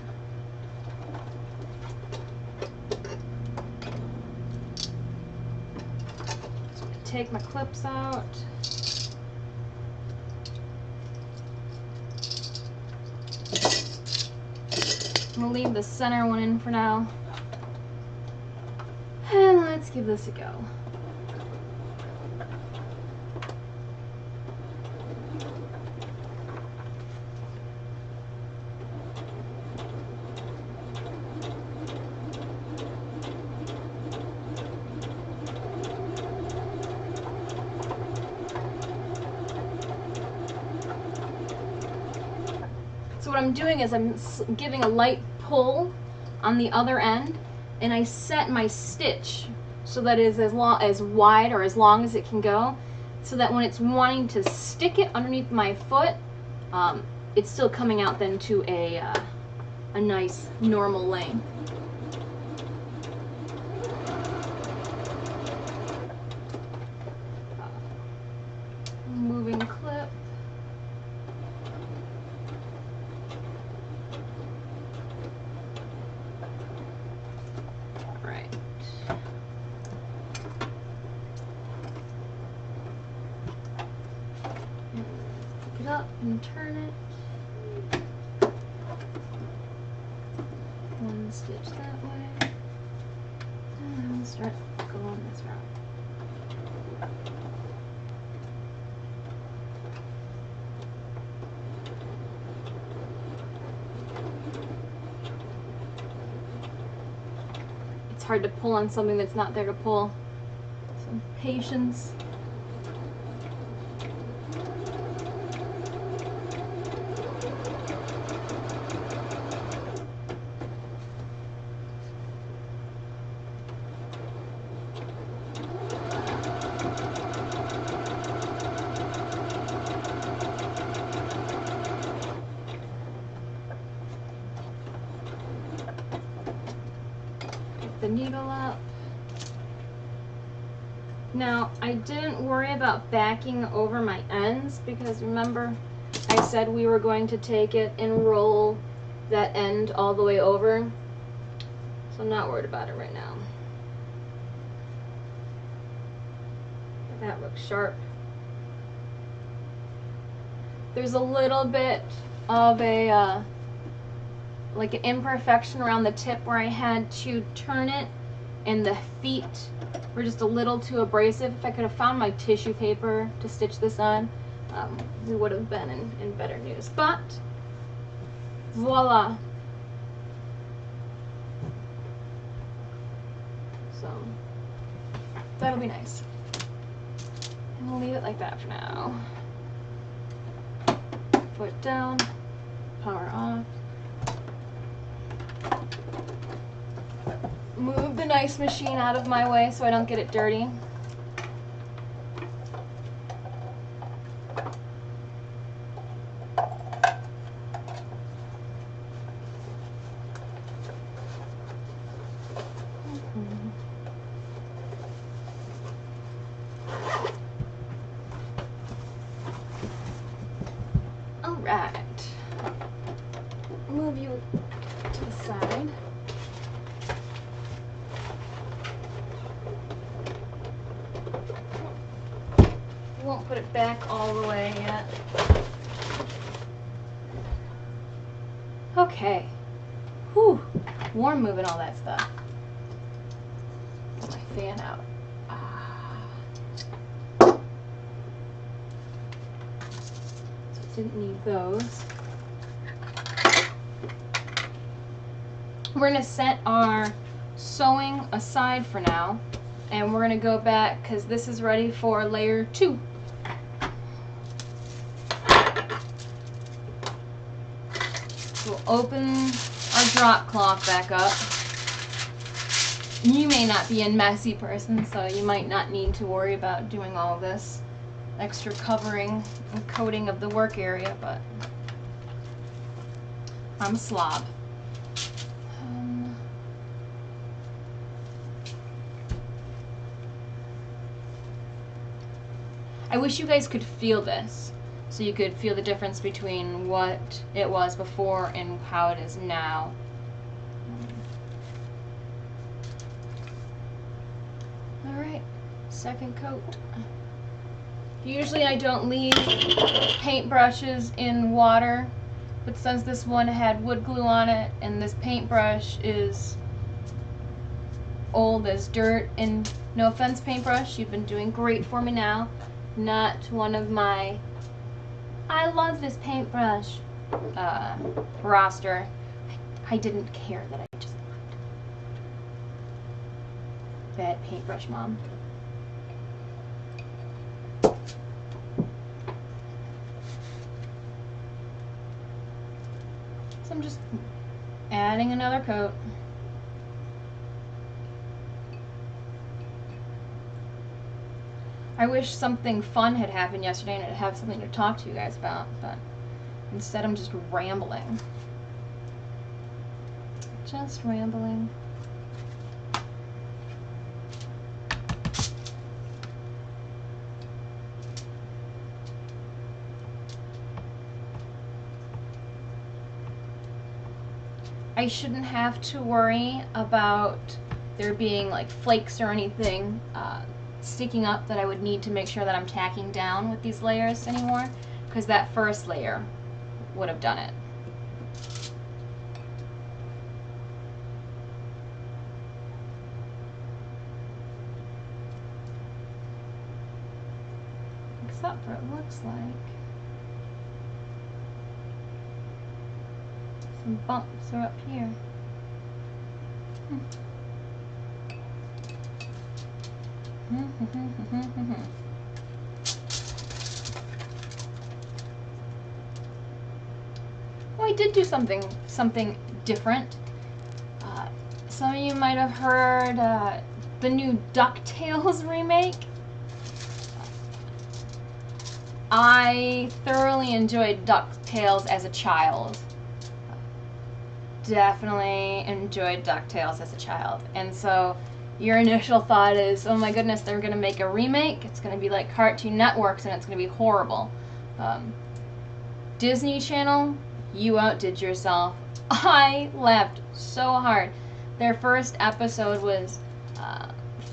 S1: So I'm going to take my clips out. I'm going to leave the center one in for now. And let's give this a go. So what I'm doing is I'm giving a light pull on the other end, and I set my stitch so that it is as wide or as long as it can go, so that when it's wanting to stick it underneath my foot, it's still coming out then to a nice normal length. Moving clip. Up and turn it. One stitch that way. And then we'll start going this route. It's hard to pull on something that's not there to pull. Some patience. The needle up. Now, I didn't worry about backing over my ends because remember I said we were going to take it and roll that end all the way over. So I'm not worried about it right now. That looks sharp. There's a little bit of a like an imperfection around the tip where I had to turn it, and the feet were just a little too abrasive. If I could have found my tissue paper to stitch this on, we would have been in better news. But voila. So that'll be nice. And we'll leave it like that for now. Foot down, power off. Move the nice machine out of my way so I don't get it dirty. Alright. Move you to the side. Won't put it back all the way yet. Okay. Whew. Warm moving all that stuff. Get my fan out. So didn't need those. We're gonna set our sewing aside for now, and we're gonna go back because this is ready for layer 2. We'll open our drop cloth back up. You may not be a messy person, so you might not need to worry about doing all of this extra covering and coating of the work area, but I'm a slob. I wish you guys could feel this, so you could feel the difference between what it was before and how it is now. Alright, second coat. Usually I don't leave paintbrushes in water, but since this one had wood glue on it and this paintbrush is old as dirt, and no offense paintbrush, you've been doing great for me now. Not one of my I love this paintbrush roster. I didn't care that I just loved it. Bad paintbrush mom. So I'm just adding another coat. I wish something fun had happened yesterday and I'd have something to talk to you guys about, but instead I'm just rambling. Just rambling. I shouldn't have to worry about there being like flakes or anything sticking up that I would need to make sure that I'm tacking down with these layers anymore, because that first layer would have done it. Except for it looks like some bumps are up here. Oh, I did do something different. Some of you might have heard the new DuckTales remake. I thoroughly enjoyed DuckTales as a child. Definitely enjoyed DuckTales as a child. And so your initial thought is, oh my goodness, they're going to make a remake. It's going to be like Cartoon Networks and it's going to be horrible. Disney Channel, you outdid yourself. I laughed so hard. Their first episode was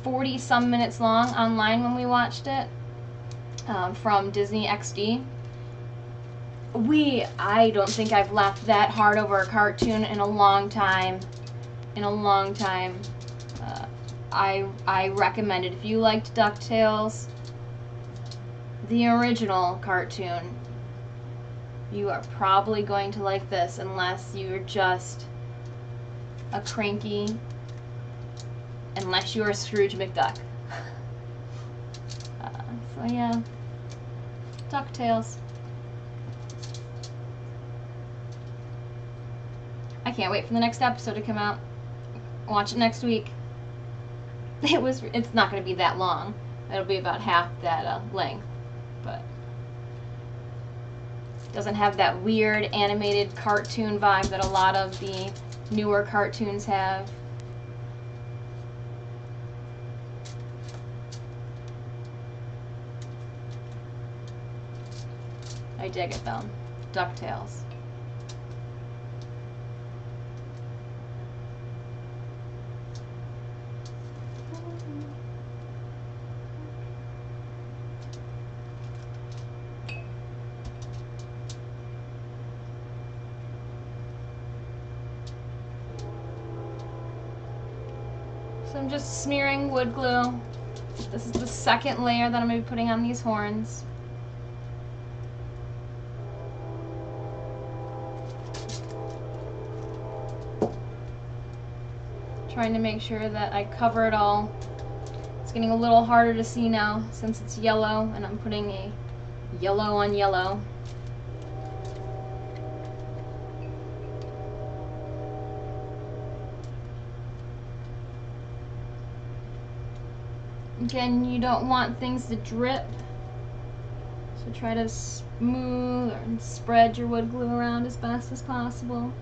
S1: 40-some minutes long online when we watched it, from Disney XD. I don't think I've laughed that hard over a cartoon in a long time. I recommend it. If you liked DuckTales, the original cartoon, you are probably going to like this unless you're just a cranky, unless you're a Scrooge McDuck. So yeah, DuckTales. I can't wait for the next episode to come out. Watch it next week. It's not going to be that long. It'll be about half that length, but it doesn't have that weird animated cartoon vibe that a lot of the newer cartoons have. I dig it though. DuckTales. So I'm just smearing wood glue. This is the second layer that I'm going to be putting on these horns. Trying to make sure that I cover it all. It's getting a little harder to see now since it's yellow and I'm putting a yellow on yellow. Again, you don't want things to drip, so try to smooth and spread your wood glue around as best as possible.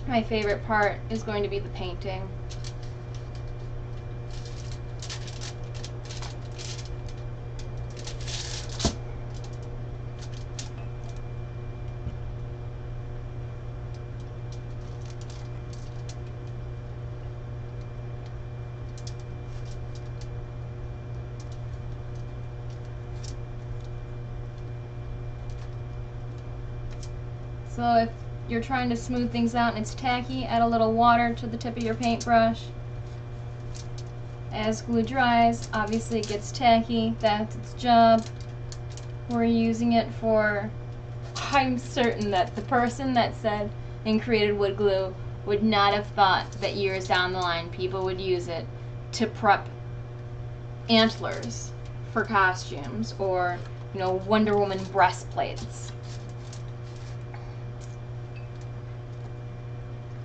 S1: My favorite part is going to be the painting. So if you're trying to smooth things out and it's tacky, add a little water to the tip of your paintbrush. As glue dries, obviously it gets tacky. That's its job. We're using it for, I'm certain that the person that said and created wood glue would not have thought that years down the line people would use it to prep antlers for costumes or, you know, Wonder Woman breastplates.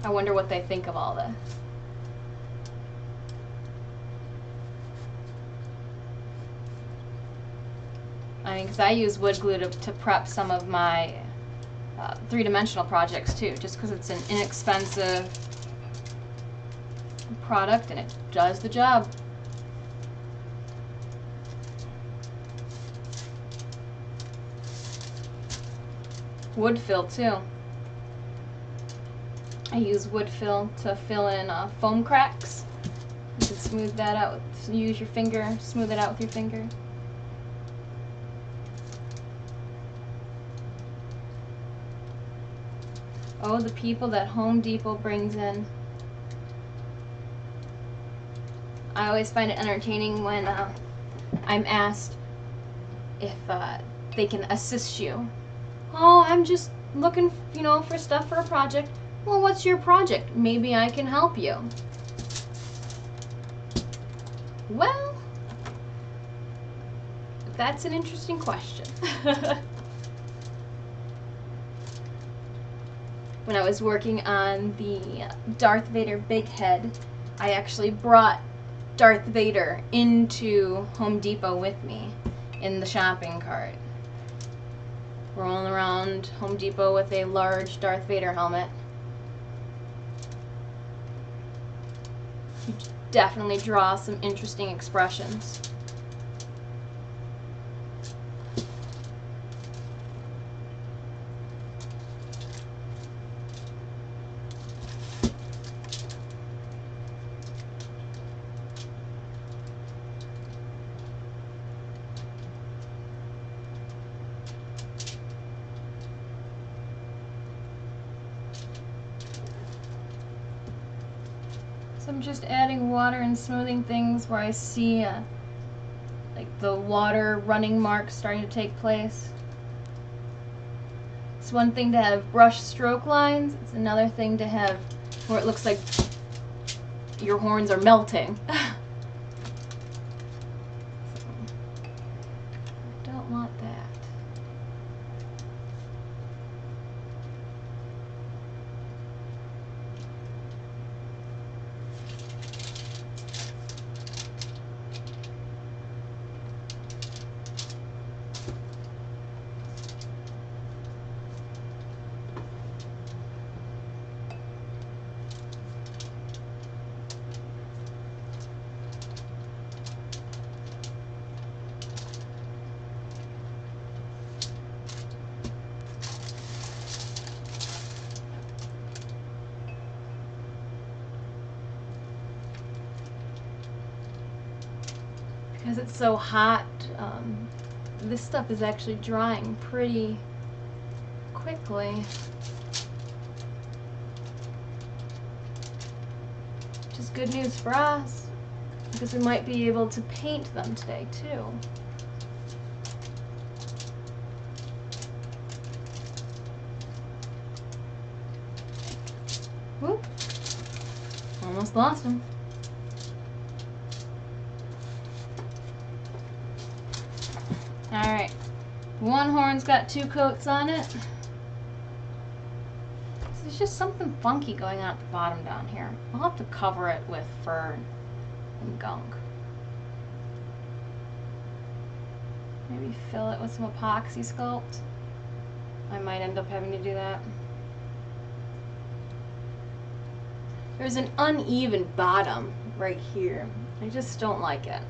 S1: I wonder what they think of all this. I mean, because I use wood glue to prep some of my three-dimensional projects too, just because it's an inexpensive product and it does the job. Wood fill too. I use wood fill to fill in foam cracks. You can smooth that out. Use your finger, smooth it out with your finger. Oh, the people that Home Depot brings in. I always find it entertaining when I'm asked if they can assist you. Oh, I'm just looking, for stuff for a project. Well, what's your project? Maybe I can help you. Well, that's an interesting question. When I was working on the Darth Vader big head, I actually brought Darth Vader into Home Depot with me in the shopping cart. Rolling around Home Depot with a large Darth Vader helmet. You definitely draw some interesting expressions. So I'm just adding water and smoothing things where I see like the water running marks starting to take place. It's one thing to have brush stroke lines, it's another thing to have where it looks like your horns are melting. I don't want that. Because it's so hot, this stuff is actually drying pretty quickly. Which is good news for us, because we might be able to paint them today too. Whoop! Almost lost him. Alright, one horn's got 2 coats on it. So there's just something funky going on at the bottom down here. I'll have to cover it with fur and gunk. Maybe fill it with some epoxy sculpt. I might end up having to do that. There's an uneven bottom right here. I just don't like it.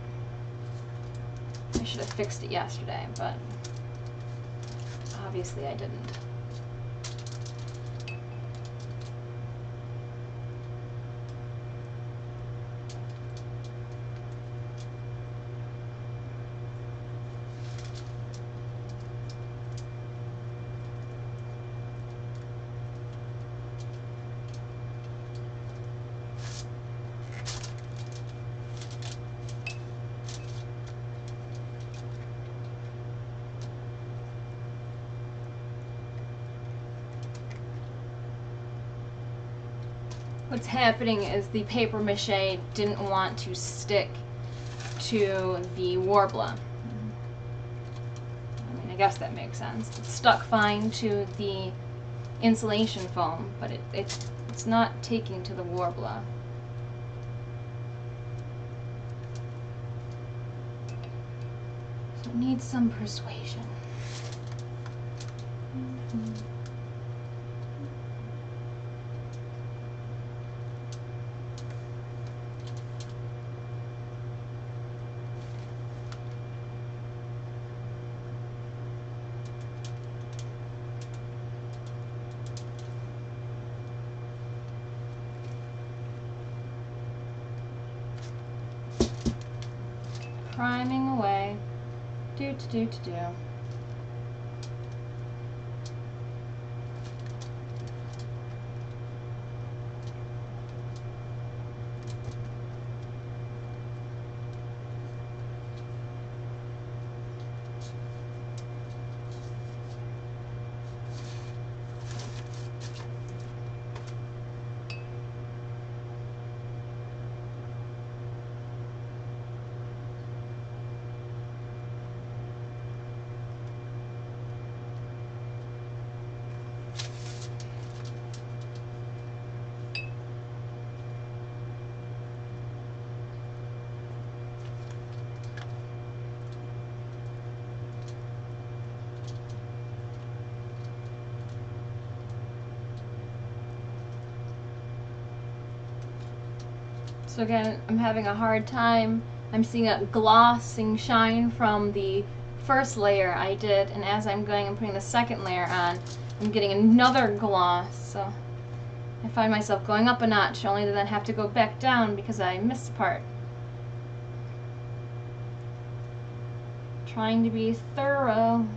S1: I should have fixed it yesterday, but obviously I didn't. What's happening is the paper mache didn't want to stick to the Warbler. I mean, I guess that makes sense. It's stuck fine to the insulation foam, but it's not taking to the Warbler. So it needs some persuasion. Priming away. Do. So again, I'm having a hard time. I'm seeing a glossing shine from the first layer I did, and as I'm going and putting the second layer on, I'm getting another gloss. So I find myself going up a notch, only to then have to go back down because I missed a part. Trying to be thorough.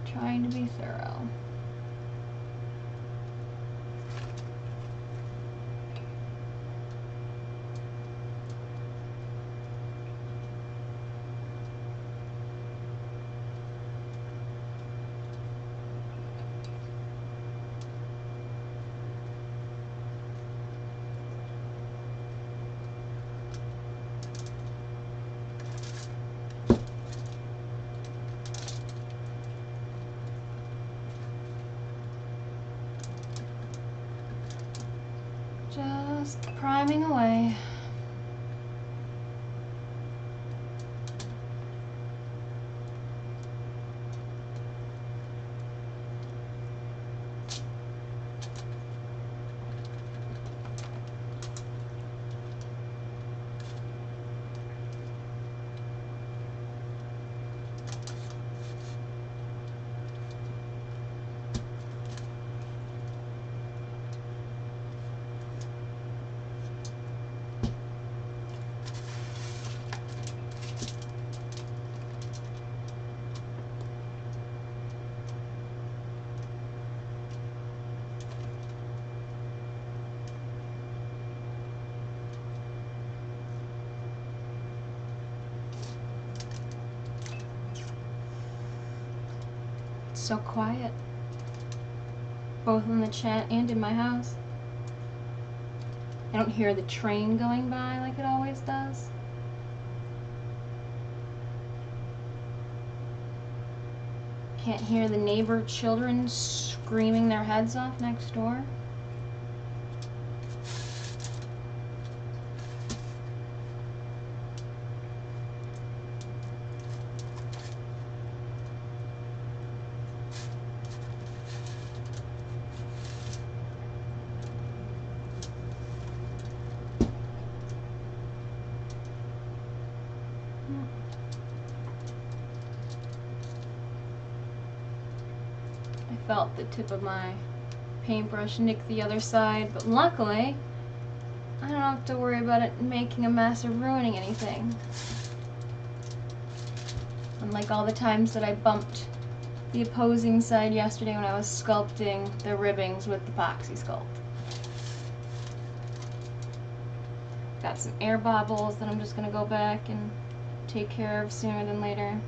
S1: Trying to be thorough. Just priming away. So quiet, both in the chat and in my house. I don't hear the train going by like it always does. Can't hear the neighbor children screaming their heads off next door. Felt the tip of my paintbrush nick the other side, but luckily I don't have to worry about it making a mess or ruining anything. Unlike all the times that I bumped the opposing side yesterday when I was sculpting the ribbings with the epoxy sculpt. Got some air bobbles that I'm just going to go back and take care of sooner than later.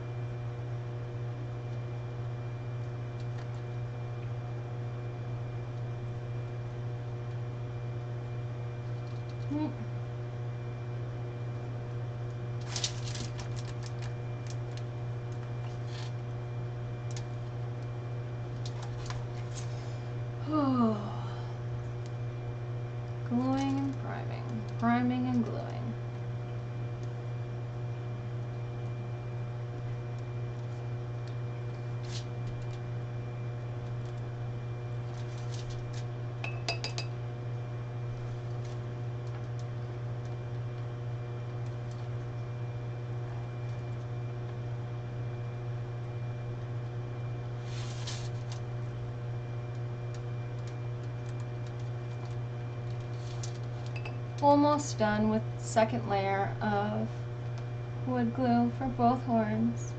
S1: Gluing and priming, priming and gluing. Almost done with the second layer of wood glue for both horns.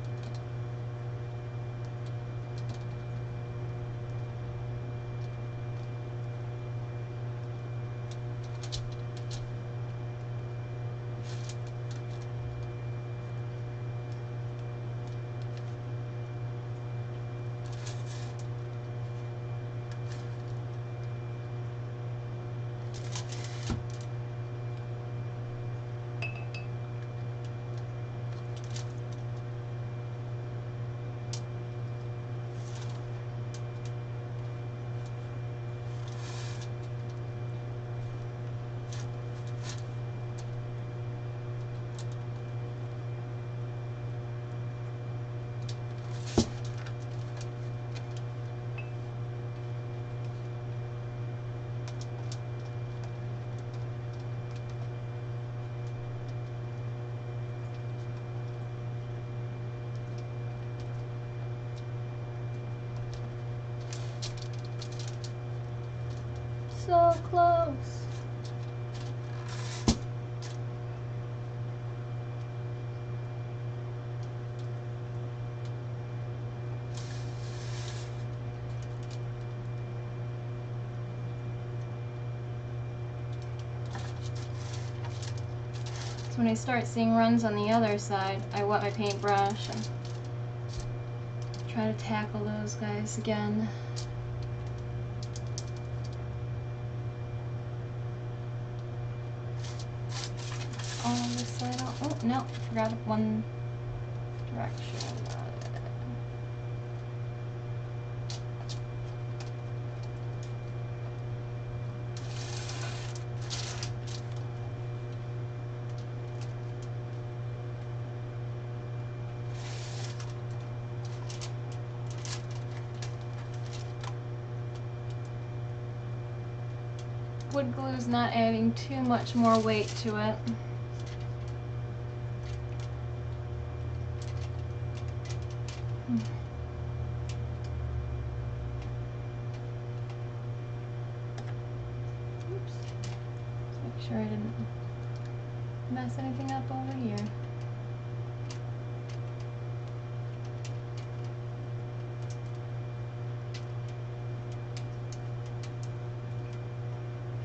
S1: so close. When I start seeing runs on the other side, I wet my paintbrush and try to tackle those guys again. All this side out. Oh no, forgot one direction. Wood glue is not adding too much more weight to it. Oops. Let's make sure I didn't mess anything up over here.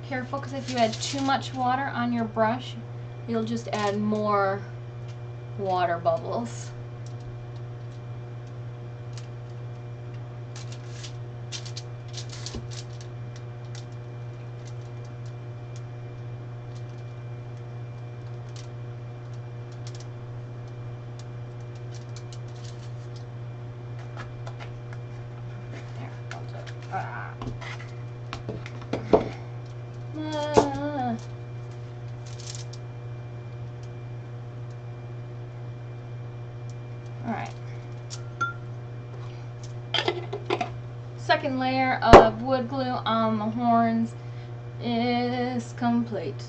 S1: Careful, because if you add too much water on your brush, you'll just add more water bubbles. There, I'll do it. Alright. Second layer of wood glue on the horns is complete.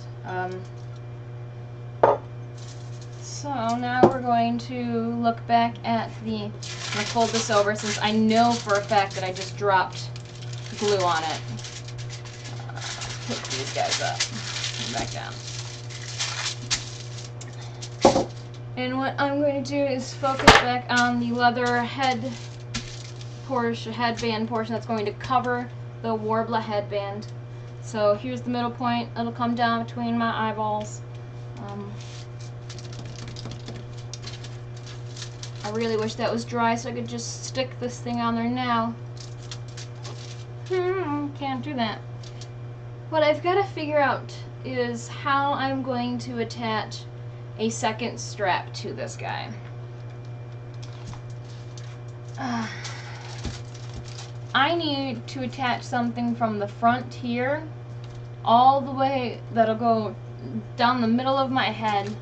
S1: So now we're going to look back at the, I'm going to fold this over since I know for a fact that I just dropped glue on it. Pick these guys up and back down. And what I'm going to do is focus back on the leather headband portion that's going to cover the Warbler headband. So here's the middle point. It'll come down between my eyeballs. I really wish that was dry so I could just stick this thing on there now. Can't do that. What I've got to figure out is how I'm going to attach a second strap to this guy. I need to attach something from the front here all the way, that'll go down the middle of my head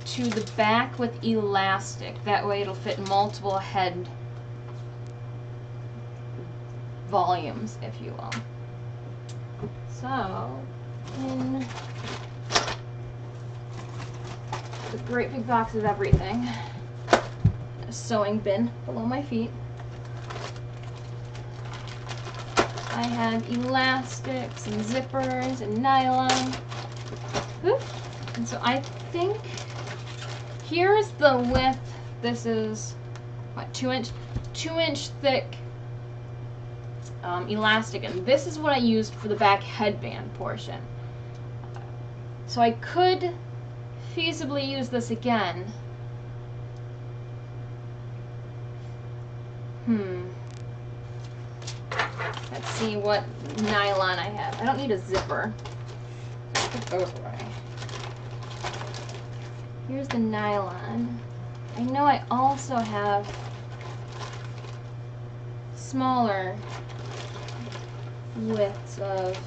S1: to the back with elastic. That way it'll fit multiple head volumes, if you will. So, in the great big box of everything, a sewing bin below my feet, I have elastics and zippers and nylon. Oop. And so I think here's the width. This is what, 2-inch thick elastic, and this is what I used for the back headband portion. So I could feasibly use this again. Let's see what nylon I have. I don't need a zipper. Put those away. Here's the nylon. I know I also have smaller widths of,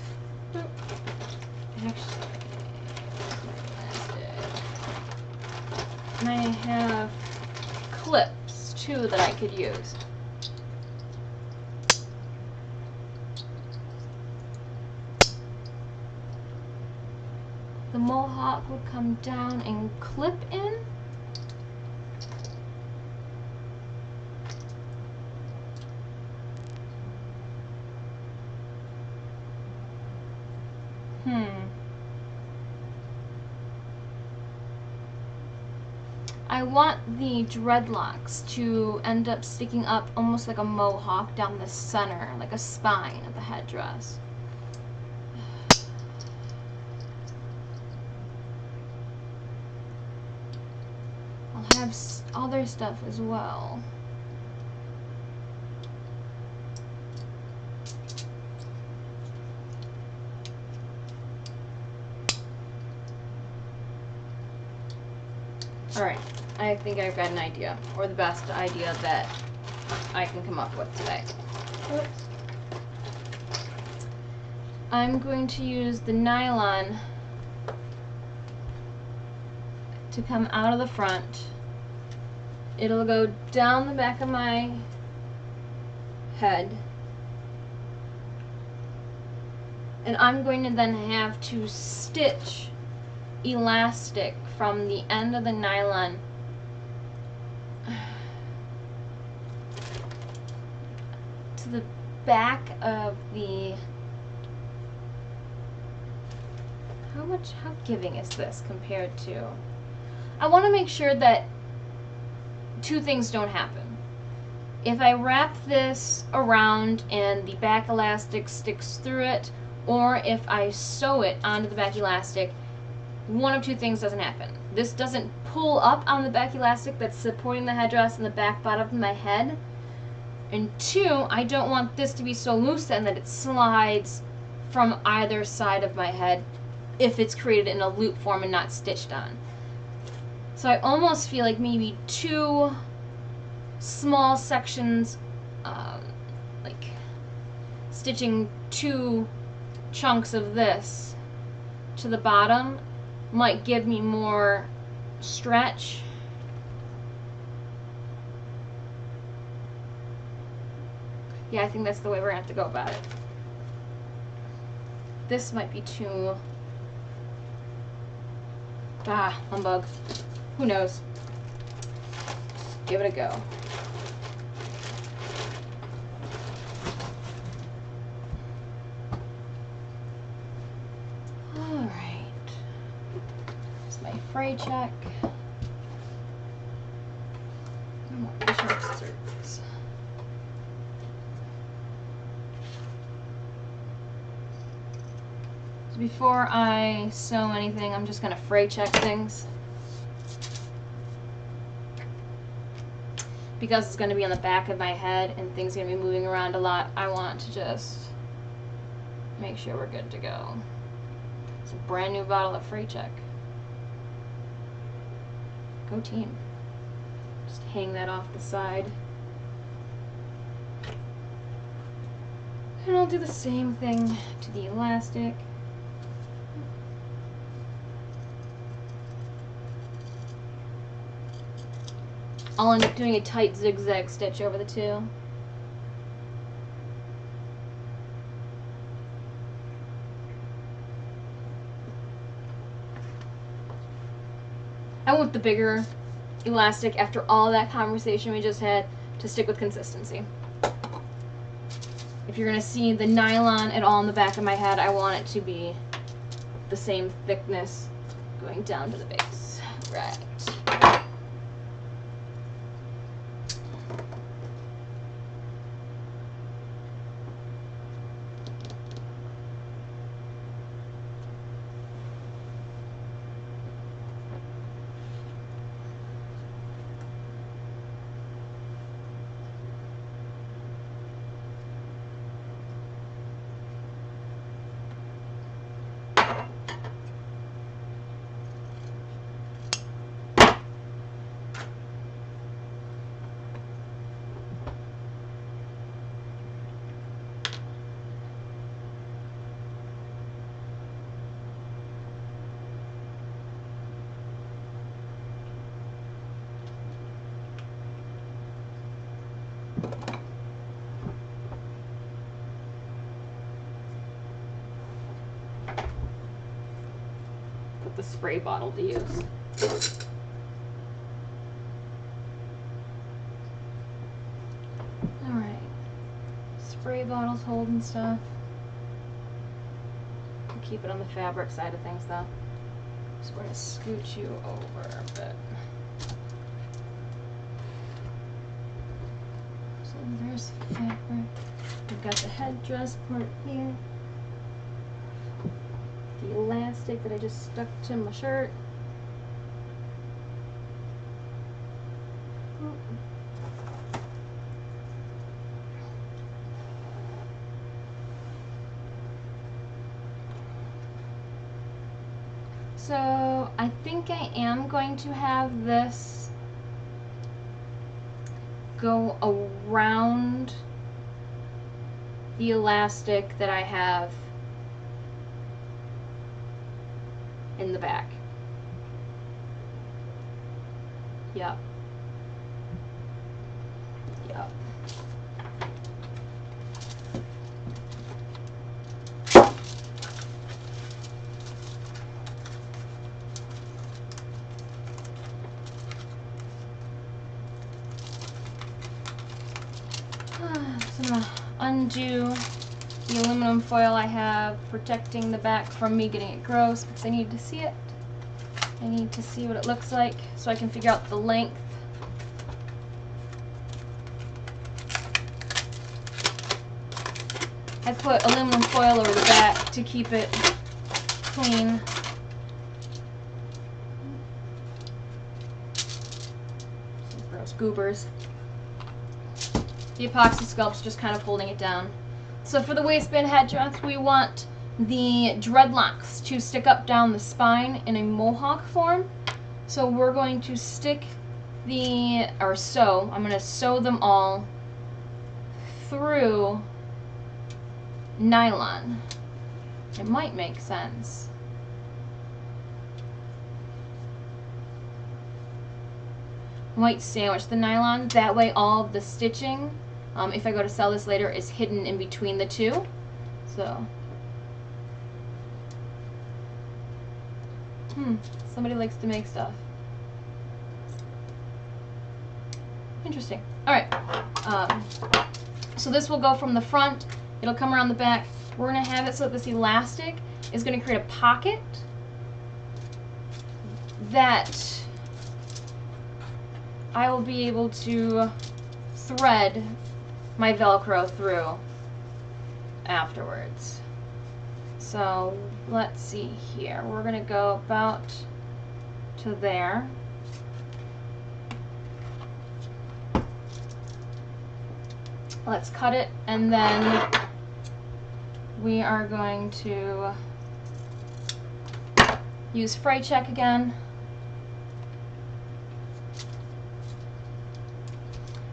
S1: actually, and I have clips too that I could use. The mohawk would come down and clip in. I want the dreadlocks to end up sticking up almost like a mohawk down the center, like a spine of the headdress. I'll have other stuff as well. Alright, I think I've got an idea, or the best idea that I can come up with today. Oops. I'm going to use the nylon to come out of the front. It'll go down the back of my head. And I'm going to then have to stitch elastic from the end of the nylon to the back of the... How giving is this compared to... I want to make sure that two things don't happen. If I wrap this around and the back elastic sticks through it, or if I sew it onto the back elastic, one of two things doesn't happen. This doesn't pull up on the back elastic that's supporting the headdress and the back bottom of my head. And two, I don't want this to be so loose then that it slides from either side of my head if it's created in a loop form and not stitched on. So I almost feel like maybe two small sections, like stitching two chunks of this to the bottom might give me more stretch. Yeah, I think that's the way we're gonna have to go about it. This might be too... humbug. Who knows? Just give it a go. Alright. Here's my fray check. And more sharp scissors. So before I sew anything, I'm just going to fray check things. Because it's going to be on the back of my head and things are going to be moving around a lot, I want to just make sure we're good to go. It's a brand new bottle of Fray Check. Go team. Just hang that off the side. And I'll do the same thing to the elastic. I'll end up doing a tight zigzag stitch over the two. I want the bigger elastic after all that conversation we just had to stick with consistency. If you're going to see the nylon at all in the back of my head, I want it to be the same thickness going down to the base. Right. The spray bottle to use. Alright. Spray bottles holding stuff. I'll keep it on the fabric side of things though. So we're going to scoot you over a bit. Here's fabric. We've got the headdress part here. The elastic that I just stuck to my shirt. So I think I am going to have this go around the elastic that I have in the back. Yep. Yep. So I'm gonna undo the aluminum foil I have protecting the back from me getting it gross because I need to see it. I need to see what it looks like so I can figure out the length. I put aluminum foil over the back to keep it clean. Some gross goobers. The epoxy sculpt's just kind of holding it down. So for the waistband headdress, we want the dreadlocks to stick up down the spine in a mohawk form. So we're going to stick I'm going to sew them all through nylon. It might make sense. Might sandwich the nylon, that way all of the stitching, if I go to sell this later, is hidden in between the two. So, somebody likes to make stuff. Interesting. Alright, so this will go from the front, it'll come around the back. We're going to have it so that this elastic is going to create a pocket that I will be able to thread my Velcro through afterwards. So let's see here. We're going to go about to there. Let's cut it, and then we are going to use fray check again.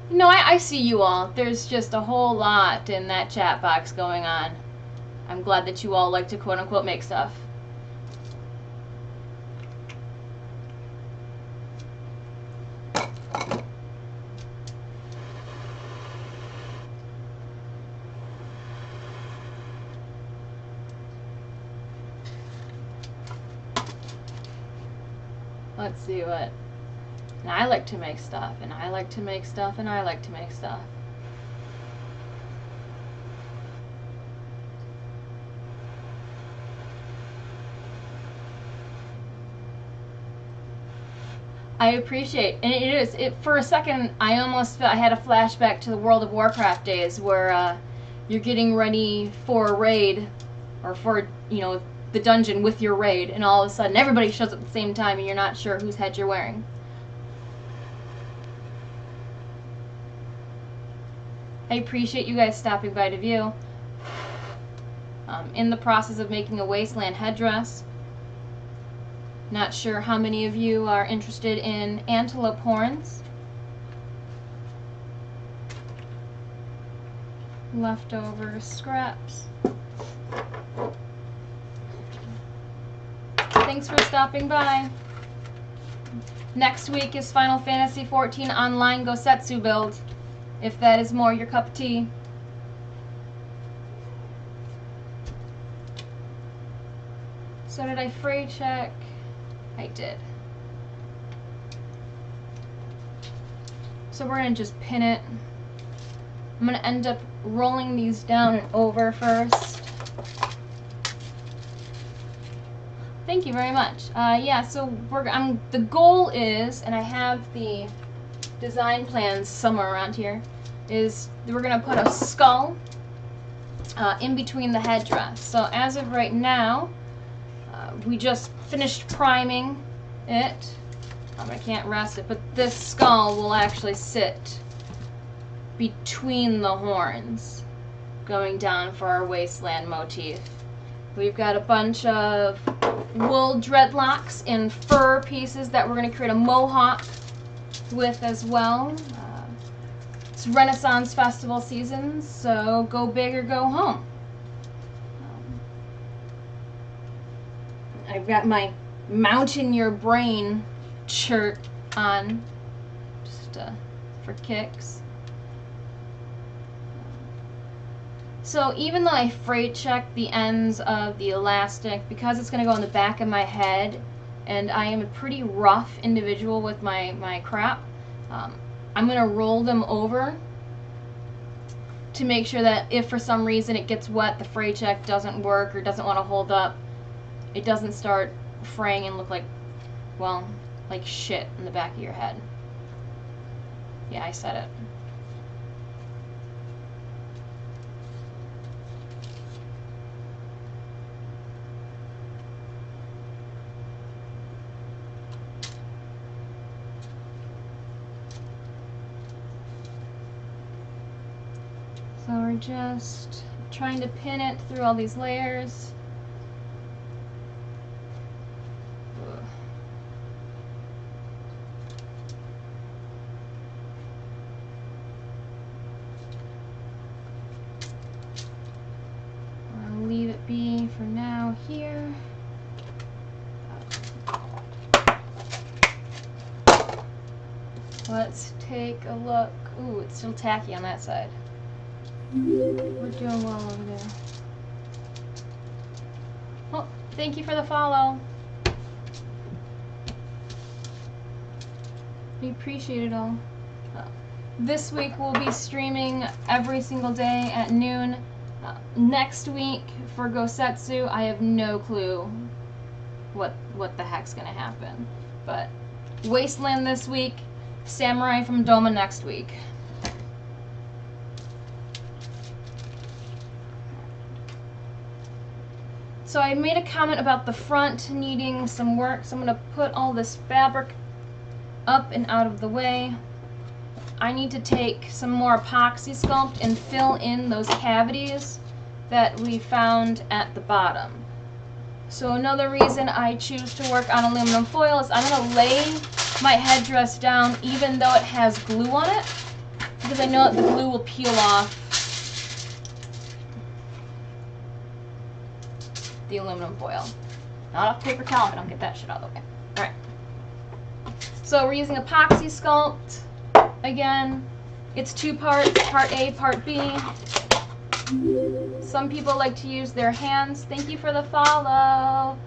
S1: No, I see you all. There's just a whole lot in that chat box going on. I'm glad that you all like to quote-unquote make stuff. Let's see what... And I like to make stuff, and I like to make stuff, and I like to make stuff. I appreciate, and it is, for a second, I almost felt I had a flashback to the World of Warcraft days where you're getting ready for a raid, or for, you know, the dungeon with your raid, and all of a sudden everybody shows up at the same time and you're not sure whose head you're wearing. I appreciate you guys stopping by to view. In the process of making a Wasteland headdress. Not sure how many of you are interested in antelope horns. Leftover scraps. Thanks for stopping by. Next week is Final Fantasy XIV Online Gosetsu build, if that is more your cup of tea. So did I fray check? I did. So we're going to just pin it. I'm going to end up rolling these down and over first. Thank you very much. Yeah, so the goal is, and I have the design plans somewhere around here, is we're going to put a skull in between the headdress. So as of right now, we just finished priming it. I can't rest it, but this skull will actually sit between the horns going down for our Wasteland motif. We've got a bunch of wool dreadlocks in fur pieces that we're going to create a mohawk with as well. It's Renaissance Festival season, so go big or go home. I've got my Mountain Your Brain shirt on, just for kicks. So even though I freight checked the ends of the elastic, because it's going to go on the back of my head, and I am a pretty rough individual with my crap, I'm going to roll them over to make sure that if for some reason it gets wet, the freight check doesn't work or doesn't want to hold up, it doesn't start fraying and look like, well, like shit in the back of your head. Yeah, I said it. So we're just trying to pin it through all these layers. I'll leave it be for now here. Let's take a look. Ooh, it's still tacky on that side. We're doing well over there. Oh, thank you for the follow. We appreciate it all. This week we'll be streaming every single day at noon. Next week for Gosetsu, I have no clue what the heck's gonna happen. But Wasteland this week, Samurai from Doma next week. So I made a comment about the front needing some work, so I'm going to put all this fabric up and out of the way. I need to take some more epoxy sculpt and fill in those cavities that we found at the bottom. So another reason I choose to work on aluminum foil is I'm going to lay my headdress down even though it has glue on it, because I know that the glue will peel off the aluminum foil. Not off paper towel, but I'll get that shit out of the way. Alright. So we're using epoxy sculpt. Again, it's two parts, part A, part B. Some people like to use their hands. Thank you for the follow.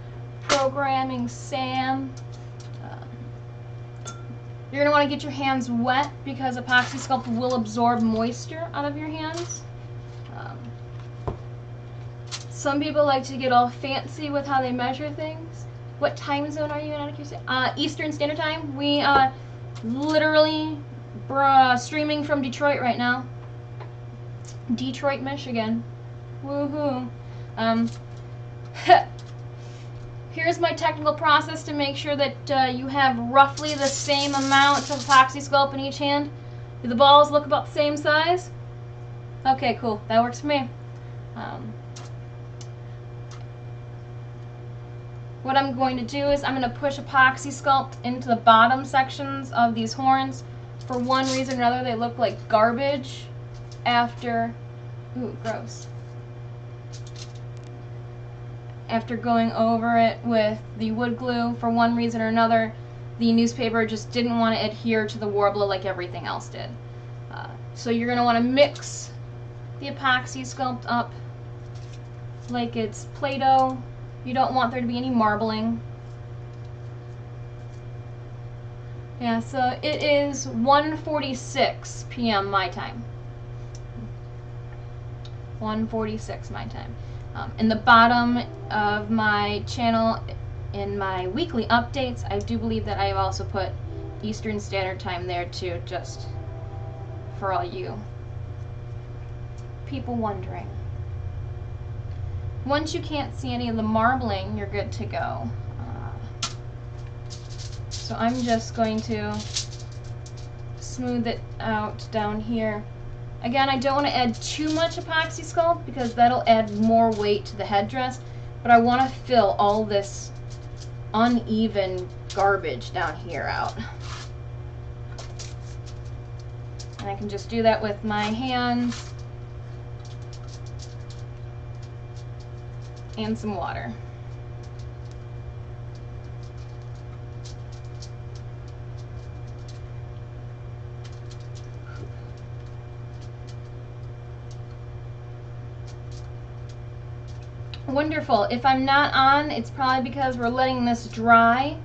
S1: Programming Sam. You're going to want to get your hands wet because epoxy sculpt will absorb moisture out of your hands. Some people like to get all fancy with how they measure things. What time zone are you in? Eastern Standard Time. We literally streaming from Detroit right now. Detroit, Michigan. Woohoo. Here's my technical process to make sure that you have roughly the same amount of epoxy sculpt in each hand. Do the balls look about the same size? Okay, cool. That works for me. What I'm going to do is I'm going to push epoxy sculpt into the bottom sections of these horns. For one reason or another, they look like garbage after, ooh, gross. After going over it with the wood glue. For one reason or another, the newspaper just didn't want to adhere to the warbler like everything else did. So you're going to want to mix the epoxy sculpt up like it's Play-Doh. You don't want there to be any marbling. Yeah, so it is 1:46 p.m. my time. 1:46 my time. In the bottom of my channel, in my weekly updates, I do believe that I have also put Eastern Standard Time there too, just for all you people wondering. Once you can't see any of the marbling, you're good to go. So I'm just going to smooth it out down here. Again, I don't want to add too much epoxy sculpt because that'll add more weight to the headdress, but I want to fill all this uneven garbage down here out. And I can just do that with my hands and some water. Wonderful. If I'm not on, it's probably because we're letting this dry.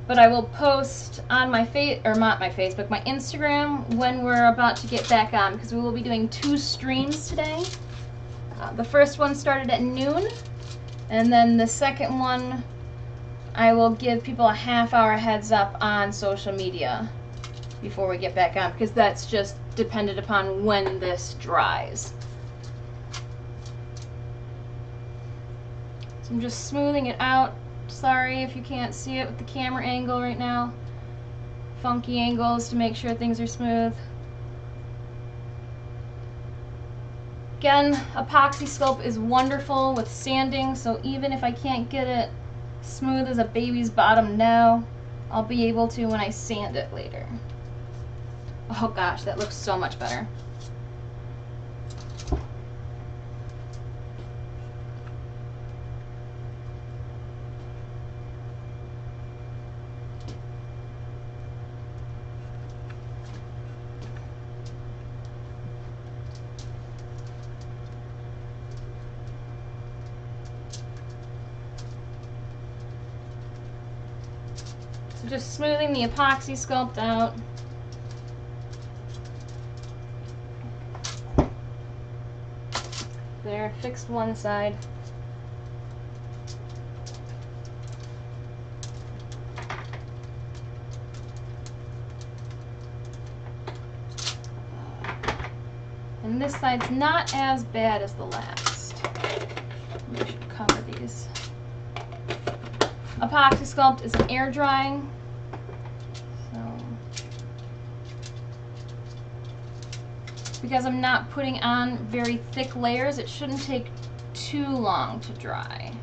S1: But I will post on my not my Facebook, my Instagram when we're about to get back on, because we will be doing 2 streams today. The first one started at noon, and then the second one I will give people a half-hour heads up on social media before we get back on, because that's just dependent upon when this dries. So I'm just smoothing it out. Sorry if you can't see it with the camera angle right now. Funky angles to make sure things are smooth. Again, epoxy sculpt is wonderful with sanding, so even if I can't get it smooth as a baby's bottom now, I'll be able to when I sand it later. Oh gosh, that looks so much better. So just smoothing the epoxy sculpt out. There, fixed one side. And this side's not as bad as the last. We should cover these. Epoxy sculpt is an air drying. So, because I'm not putting on very thick layers, it shouldn't take too long to dry.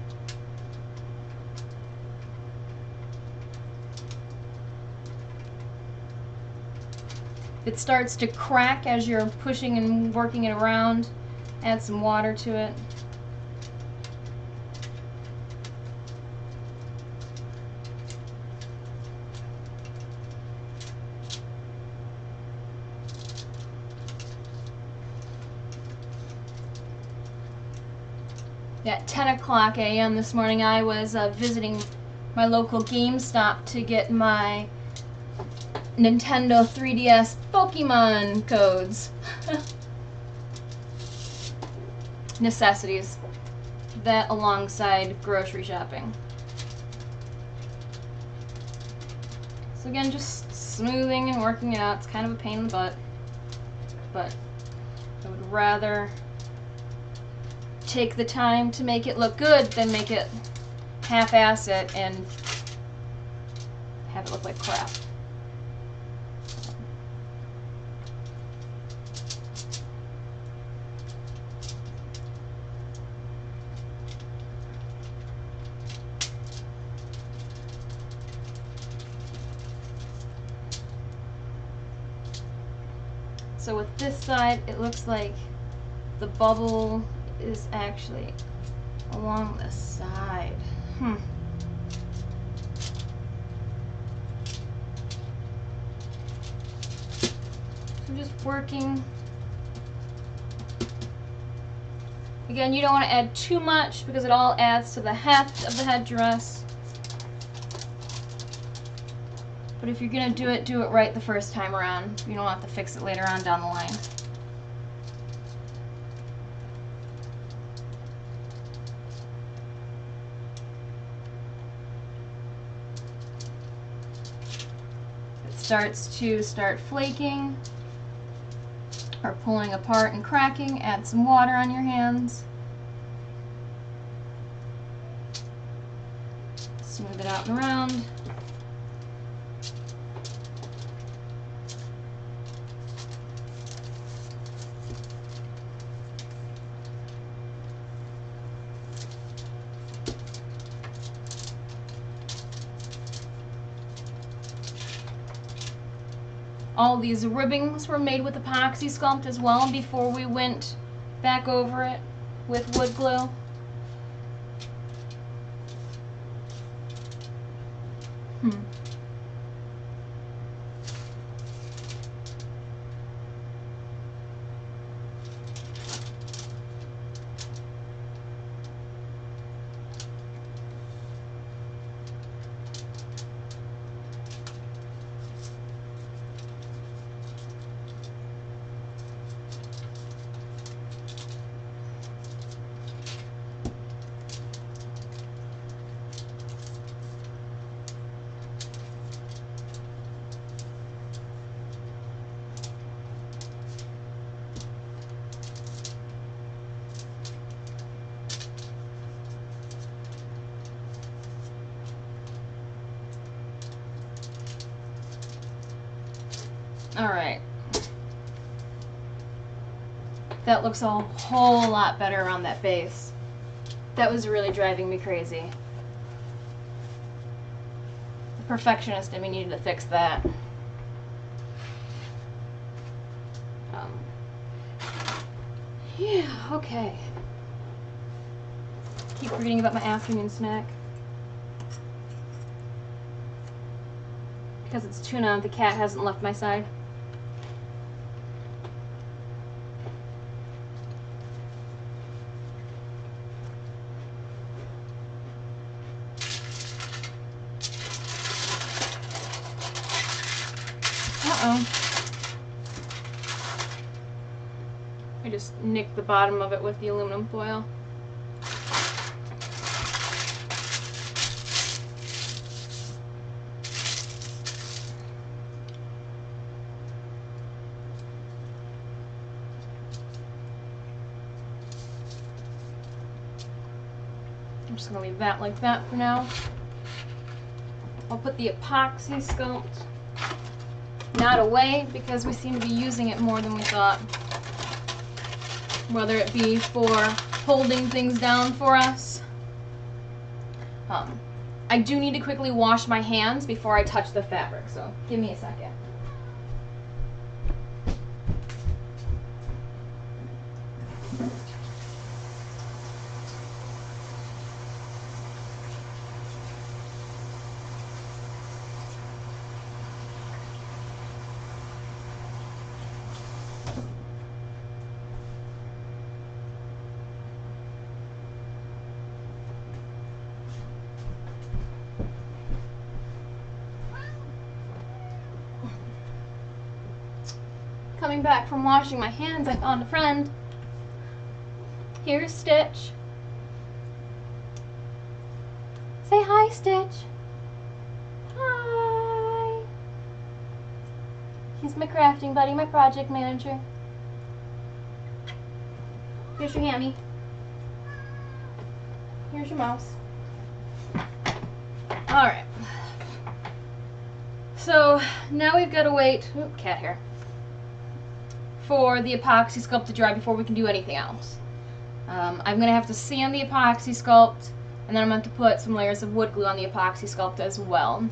S1: It starts to crack as you're pushing and working it around. Add some water to it. At 10 o'clock a.m. this morning, I was visiting my local GameStop to get my Nintendo 3DS Pokemon codes. Necessities. That alongside grocery shopping. So again, just smoothing and working it out. It's kind of a pain in the butt, but I would rather take the time to make it look good than make it half-ass it and have it look like crap. So with this side, it looks like the bubble is actually along the side. I'm just working. Again, you don't want to add too much because it all adds to the heft of the headdress. But if you're going to do it right the first time around. You don't have to fix it later on down the line. Starts to flaking, or pulling apart and cracking, add some water on your hands. Smooth it out and around. All these ribbings were made with epoxy sculpt as well before we went back over it with wood glue. Alright. That looks a whole lot better around that base. That was really driving me crazy. The perfectionist in me needed to fix that. Yeah, okay. Keep forgetting about my afternoon snack. Because it's tuna, the cat hasn't left my side. Uh-oh. I just nicked the bottom of it with the aluminum foil. I'm just going to leave that like that for now. I'll put the epoxy sculpt not away because we seem to be using it more than we thought. Whether it be for holding things down for us. I do need to quickly wash my hands before I touch the fabric, so give me a second. Coming back from washing my hands, I found a friend. Here's Stitch. Say hi, Stitch. Hi. He's my crafting buddy, my project manager. Here's your hammy. Here's your mouse. Alright. So, now we've got to wait. Oop, cat hair. For the epoxy sculpt to dry before we can do anything else. I'm going to have to sand the epoxy sculpt, and then I'm going to have to put some layers of wood glue on the epoxy sculpt as well.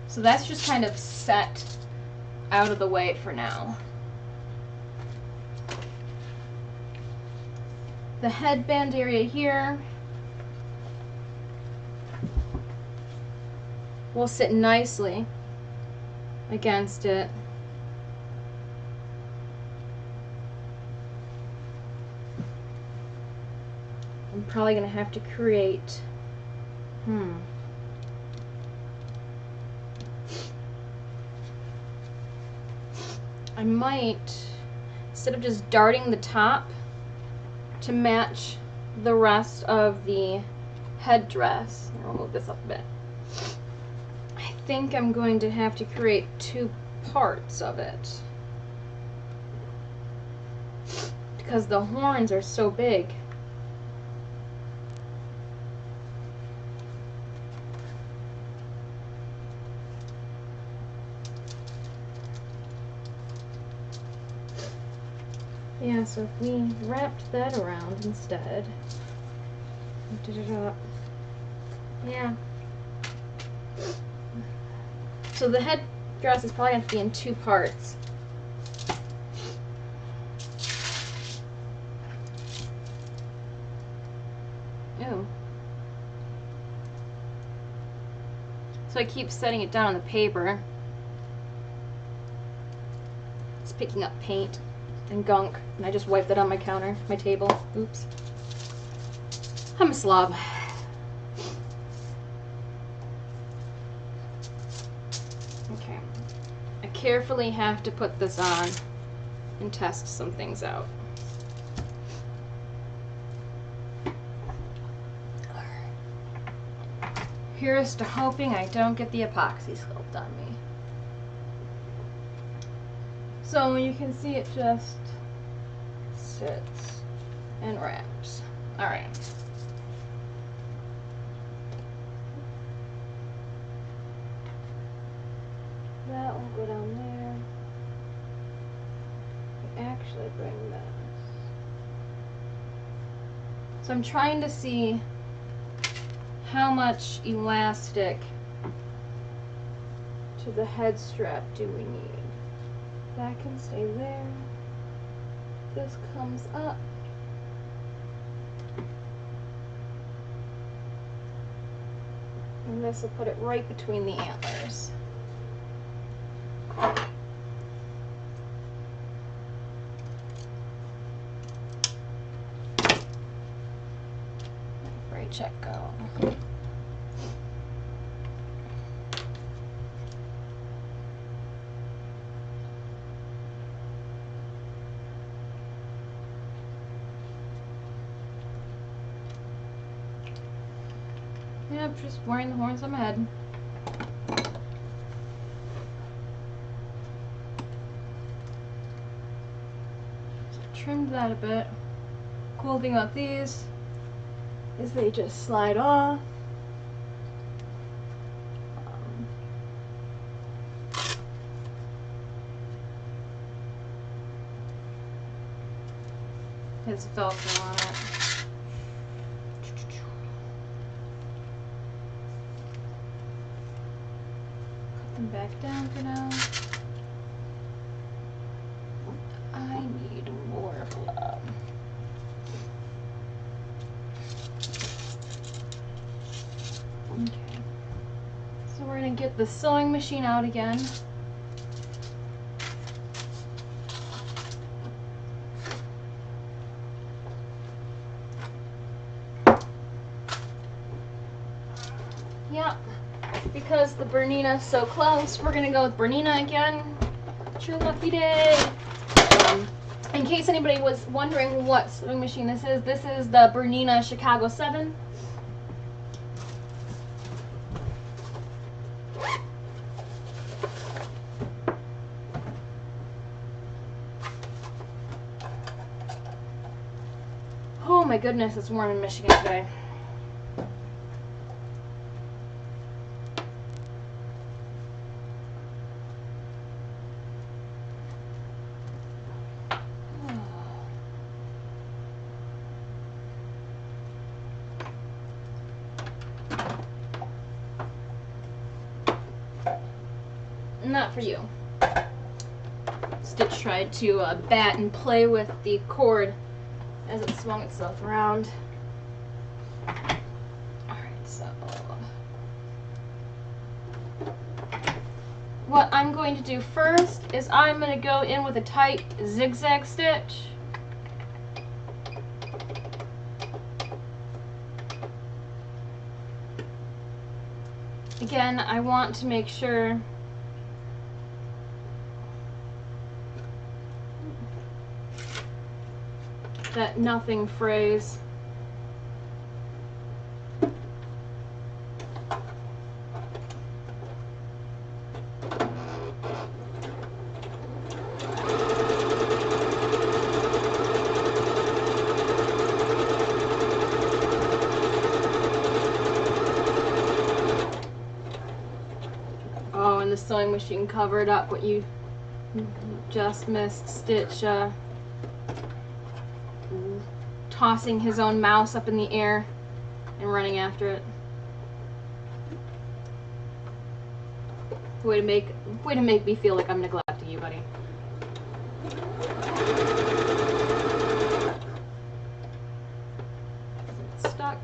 S1: So that's just kind of set out of the way for now. The headband area here will sit nicely against it. I'm probably going to have to create, I might, instead of just darting the top to match the rest of the headdress, I'll move this up a bit. I think I'm going to have to create two parts of it. because the horns are so big. Yeah, so if we wrapped that around instead, did it up. Yeah. So the headdress is probably going to be in 2 parts. Ooh. So I keep setting it down on the paper. It's picking up paint and gunk, and I just wiped it on my counter, my table. Oops. I'm a slob. Okay. I carefully have to put this on and test some things out. Here's to hoping I don't get the epoxy sculpt on me. So you can see it just sits and wraps. Alright. That will go down there. Actually bring this. So I'm trying to see how much elastic to the head strap do we need. That can stay there. This comes up. And this will put it right between the antlers. Right, check go. Yep, just wearing the horns on my head. So trimmed that a bit. Cool thing about these is they just slide off. Has Velcro on it. Back down for now. I need more glue. Okay. So we're going to get the sewing machine out again. Yep. Because the Bernina's so close, we're gonna go with Bernina again. It's your lucky day. In case anybody was wondering what sewing machine this is the Bernina Chicago 7. Oh my goodness, it's warm in Michigan today. Not for you. Stitch tried to bat and play with the cord as it swung itself around. Alright, so what I'm going to do first is I'm going to go in with a tight zigzag stitch. Again, I want to make sure that nothing frays. when the sewing machine covered up what you just missed. Stitch tossing his own mouse up in the air and running after it. Way to make me feel like I'm neglecting you, buddy. It's stuck.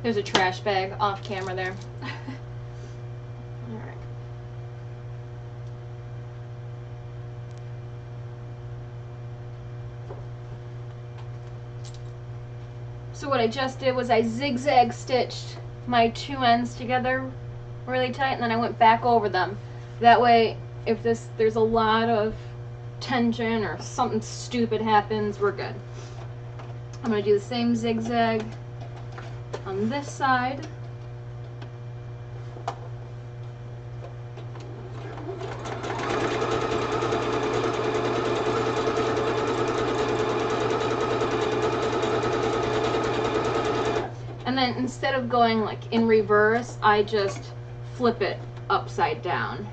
S1: There's a trash bag off camera there. Alright. So what I just did was I zigzag stitched my two ends together really tight, and then I went back over them. That way, if there's a lot of tension or something stupid happens, we're good. I'm going to do the same zigzag on this side. And then instead of going like in reverse, I just flip it upside down.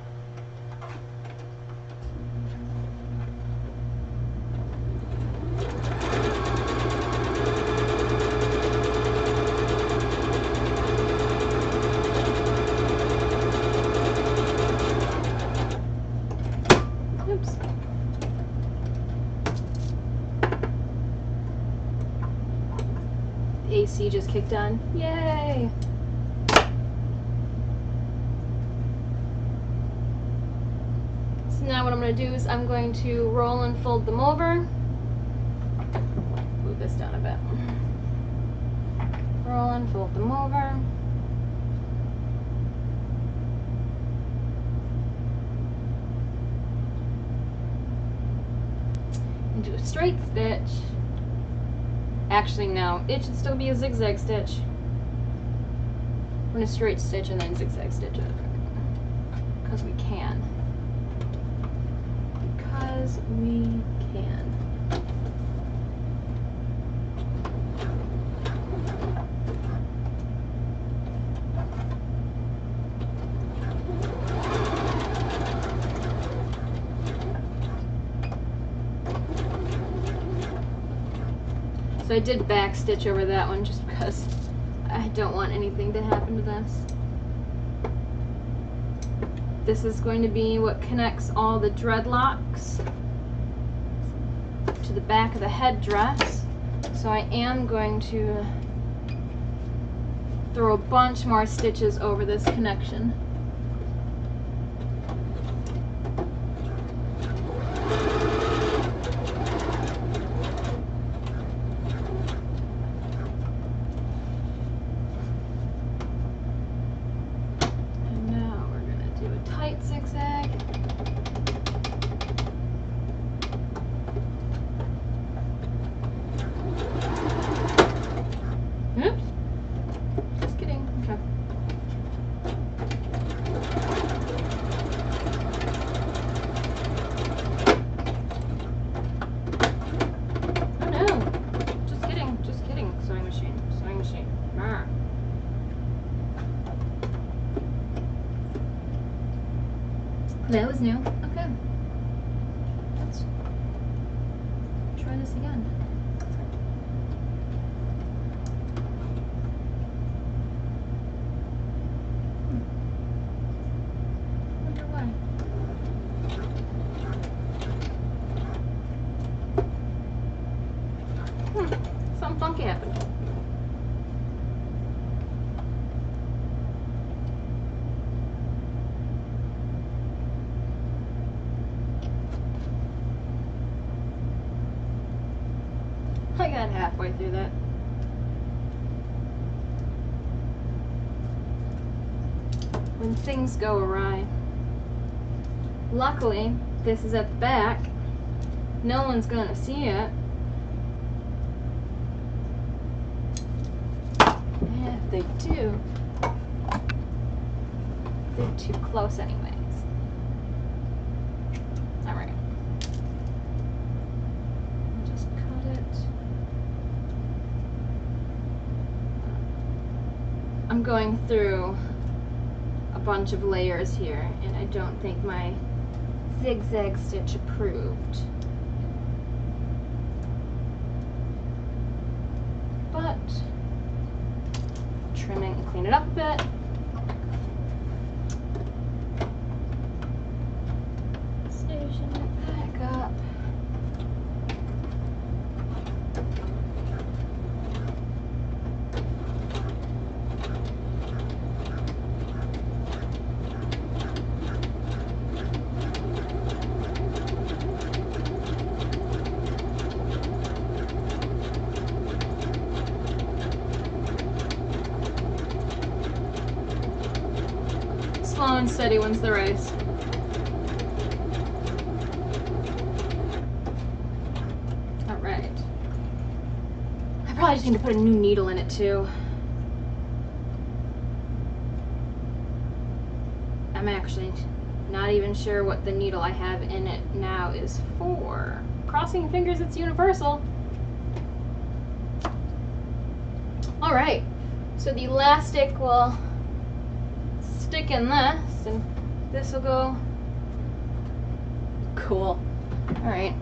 S1: AC just kicked on. Yay! So now what I'm going to do is I'm going to roll and fold them over. Move this down a bit. Roll and fold them over. And do a straight stitch. Actually, no, it should still be a zigzag stitch. We're going to straight stitch and then zigzag stitch it. Because we can. Because we can. So I did back stitch over that one just because I don't want anything to happen to this. This is going to be what connects all the dreadlocks to the back of the headdress. So I am going to throw a bunch more stitches over this connection. Zigzag. Oops. Just kidding. Okay. Oh no. Just kidding. Just kidding. Sewing machine. Sewing machine. Arr. That was new. Okay. Let's try this again. Wonder why. Something funky happened. I got halfway through that. When things go awry. Luckily, this is at the back, no one's gonna see it. And if they do, they're too close anyways. Alright. Just cut it. I'm going through a bunch of layers here, and I don't think my zigzag stitch approved. But trimming and clean it up a bit. Station it back up. Slow and steady wins the race. Alright. I probably just need to put a new needle in it too. I'm actually not even sure what the needle I have in it now is for. Crossing fingers it's universal. Alright, so the elastic will stick in this, and this will go cool. All right.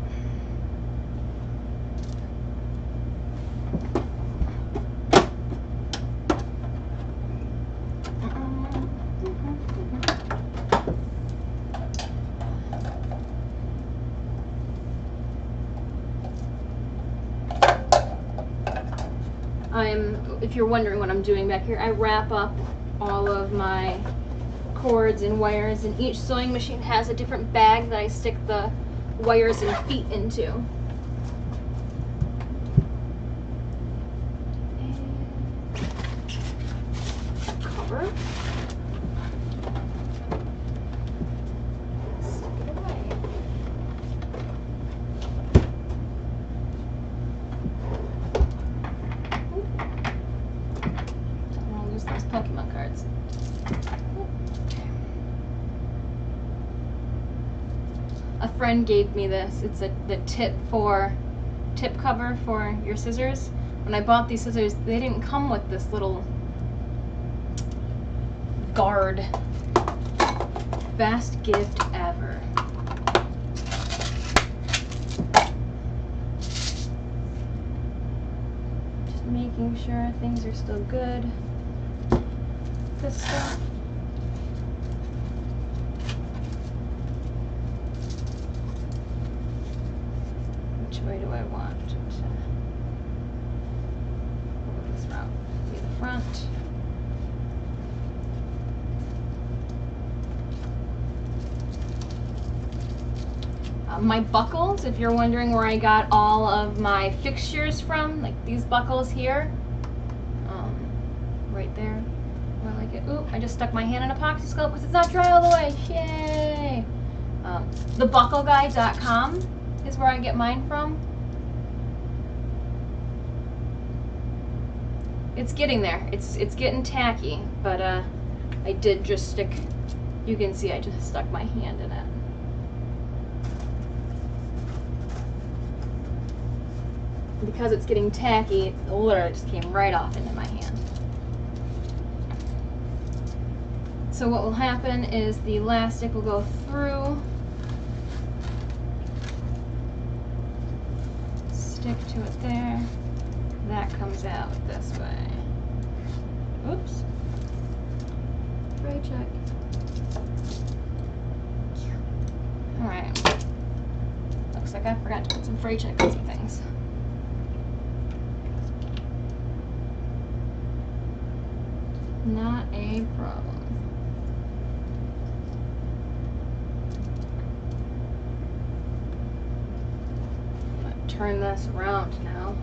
S1: If you're wondering what I'm doing back here, I wrap up all of my cords and wires, and each sewing machine has a different bag that I stick the wires and feet into. And cover. Stick it away. Don't want to lose those Pokemon cards. A friend gave me this. It's the tip cover for your scissors. When I bought these scissors, they didn't come with this little guard. Best gift ever. Just making sure things are still good. This stuff. Which way do I want to go this route? Be the front. My buckles, if you're wondering where I got all of my fixtures from, like these buckles here, right there. I like it. Ooh, I just stuck my hand in epoxy sculpt because it's not dry all the way. Yay! Thebuckleguy.com is where I get mine from. It's getting there. It's getting tacky, but I did just stick. You can see I just stuck my hand in it. Because it's getting tacky, it literally just came right off into my hand. So what will happen is the elastic will go through, stick to it there, that comes out this way. Oops. Spray check. Alright. Looks like I forgot to put some fray check on some things. Not a problem. I'm gonna turn this around now.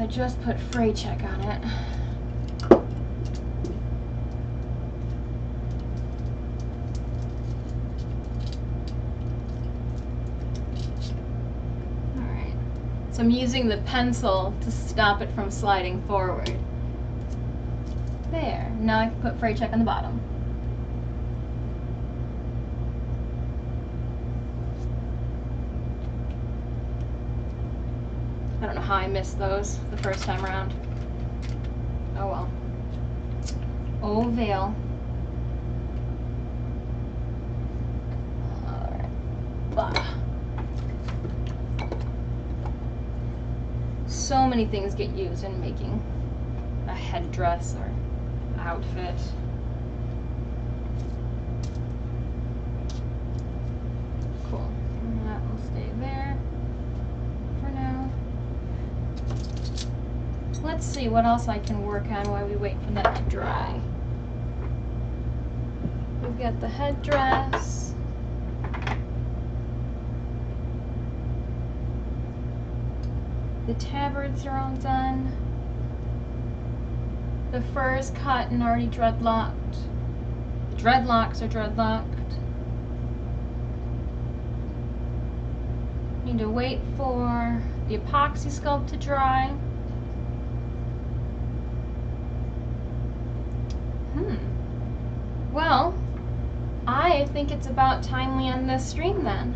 S1: I just put fray check on it. Alright, so I'm using the pencil to stop it from sliding forward. There, now I can put fray check on the bottom. I don't know how I missed those the first time around. Oh well. Oh, veil. Alright. Bah. So many things get used in making a headdress or outfit. Cool. And that will stay there for now. Let's see what else I can work on while we wait for that to dry. We've got the headdress. The tabards are all done. The fur is cut and already dreadlocked. The dreadlocks are dreadlocked. Need to wait for the epoxy sculpt to dry. Well, I think it's about time we end this stream then.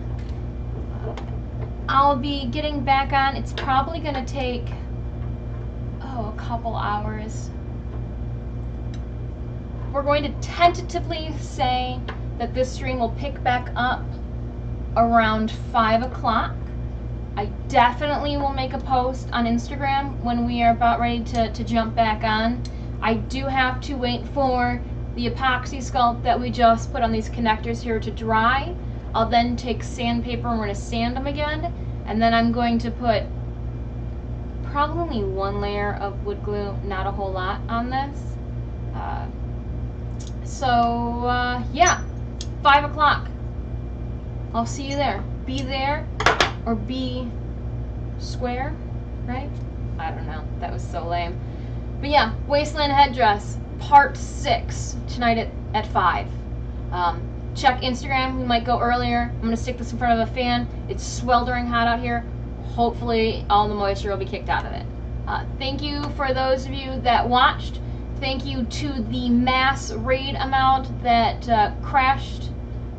S1: I'll be getting back on. It's probably going to take, a couple hours. We're going to tentatively say that this stream will pick back up around 5 o'clock. I definitely will make a post on Instagram when we are about ready to jump back on. I do have to wait for the epoxy sculpt that we just put on these connectors here to dry. I'll then take sandpaper and we're going to sand them again. And then I'm going to put probably one layer of wood glue, not a whole lot, on this. Yeah, 5 o'clock. I'll see you there. Be there or be square, right? I don't know. That was so lame. But yeah, Wasteland Headdress, part 6, tonight at 5. Check Instagram, we might go earlier. I'm gonna stick this in front of a fan. It's sweltering hot out here. Hopefully all the moisture will be kicked out of it. Thank you for those of you that watched. Thank you to the mass raid amount that crashed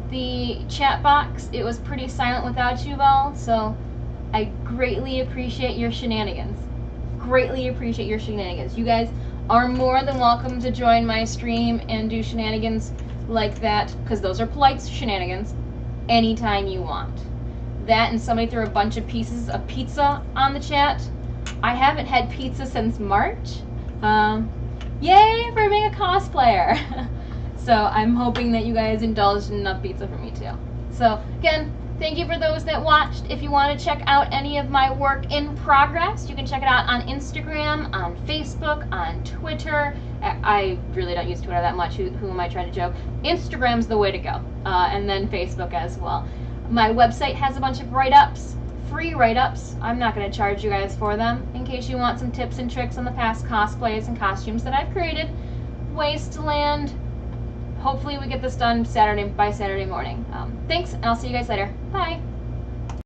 S1: the chat box. It was pretty silent without you all, so I greatly appreciate your shenanigans. Greatly appreciate your shenanigans. You guys are more than welcome to join my stream and do shenanigans like that, because those are polite shenanigans, anytime you want. That and somebody threw a bunch of pieces of pizza on the chat. I haven't had pizza since March. Yay for being a cosplayer. So I'm hoping that you guys indulged in enough pizza for me too. So again, thank you for those that watched. If you want to check out any of my work in progress, you can check it out on Instagram, on Facebook, on Twitter. I really don't use Twitter that much. Who am I trying to joke? Instagram's the way to go. And then Facebook as well. My website has a bunch of write-ups, free write-ups. I'm not going to charge you guys for them, in case you want some tips and tricks on the past cosplays and costumes that I've created. Wasteland. Hopefully we get this done by Saturday morning. Thanks, and I'll see you guys later. Bye.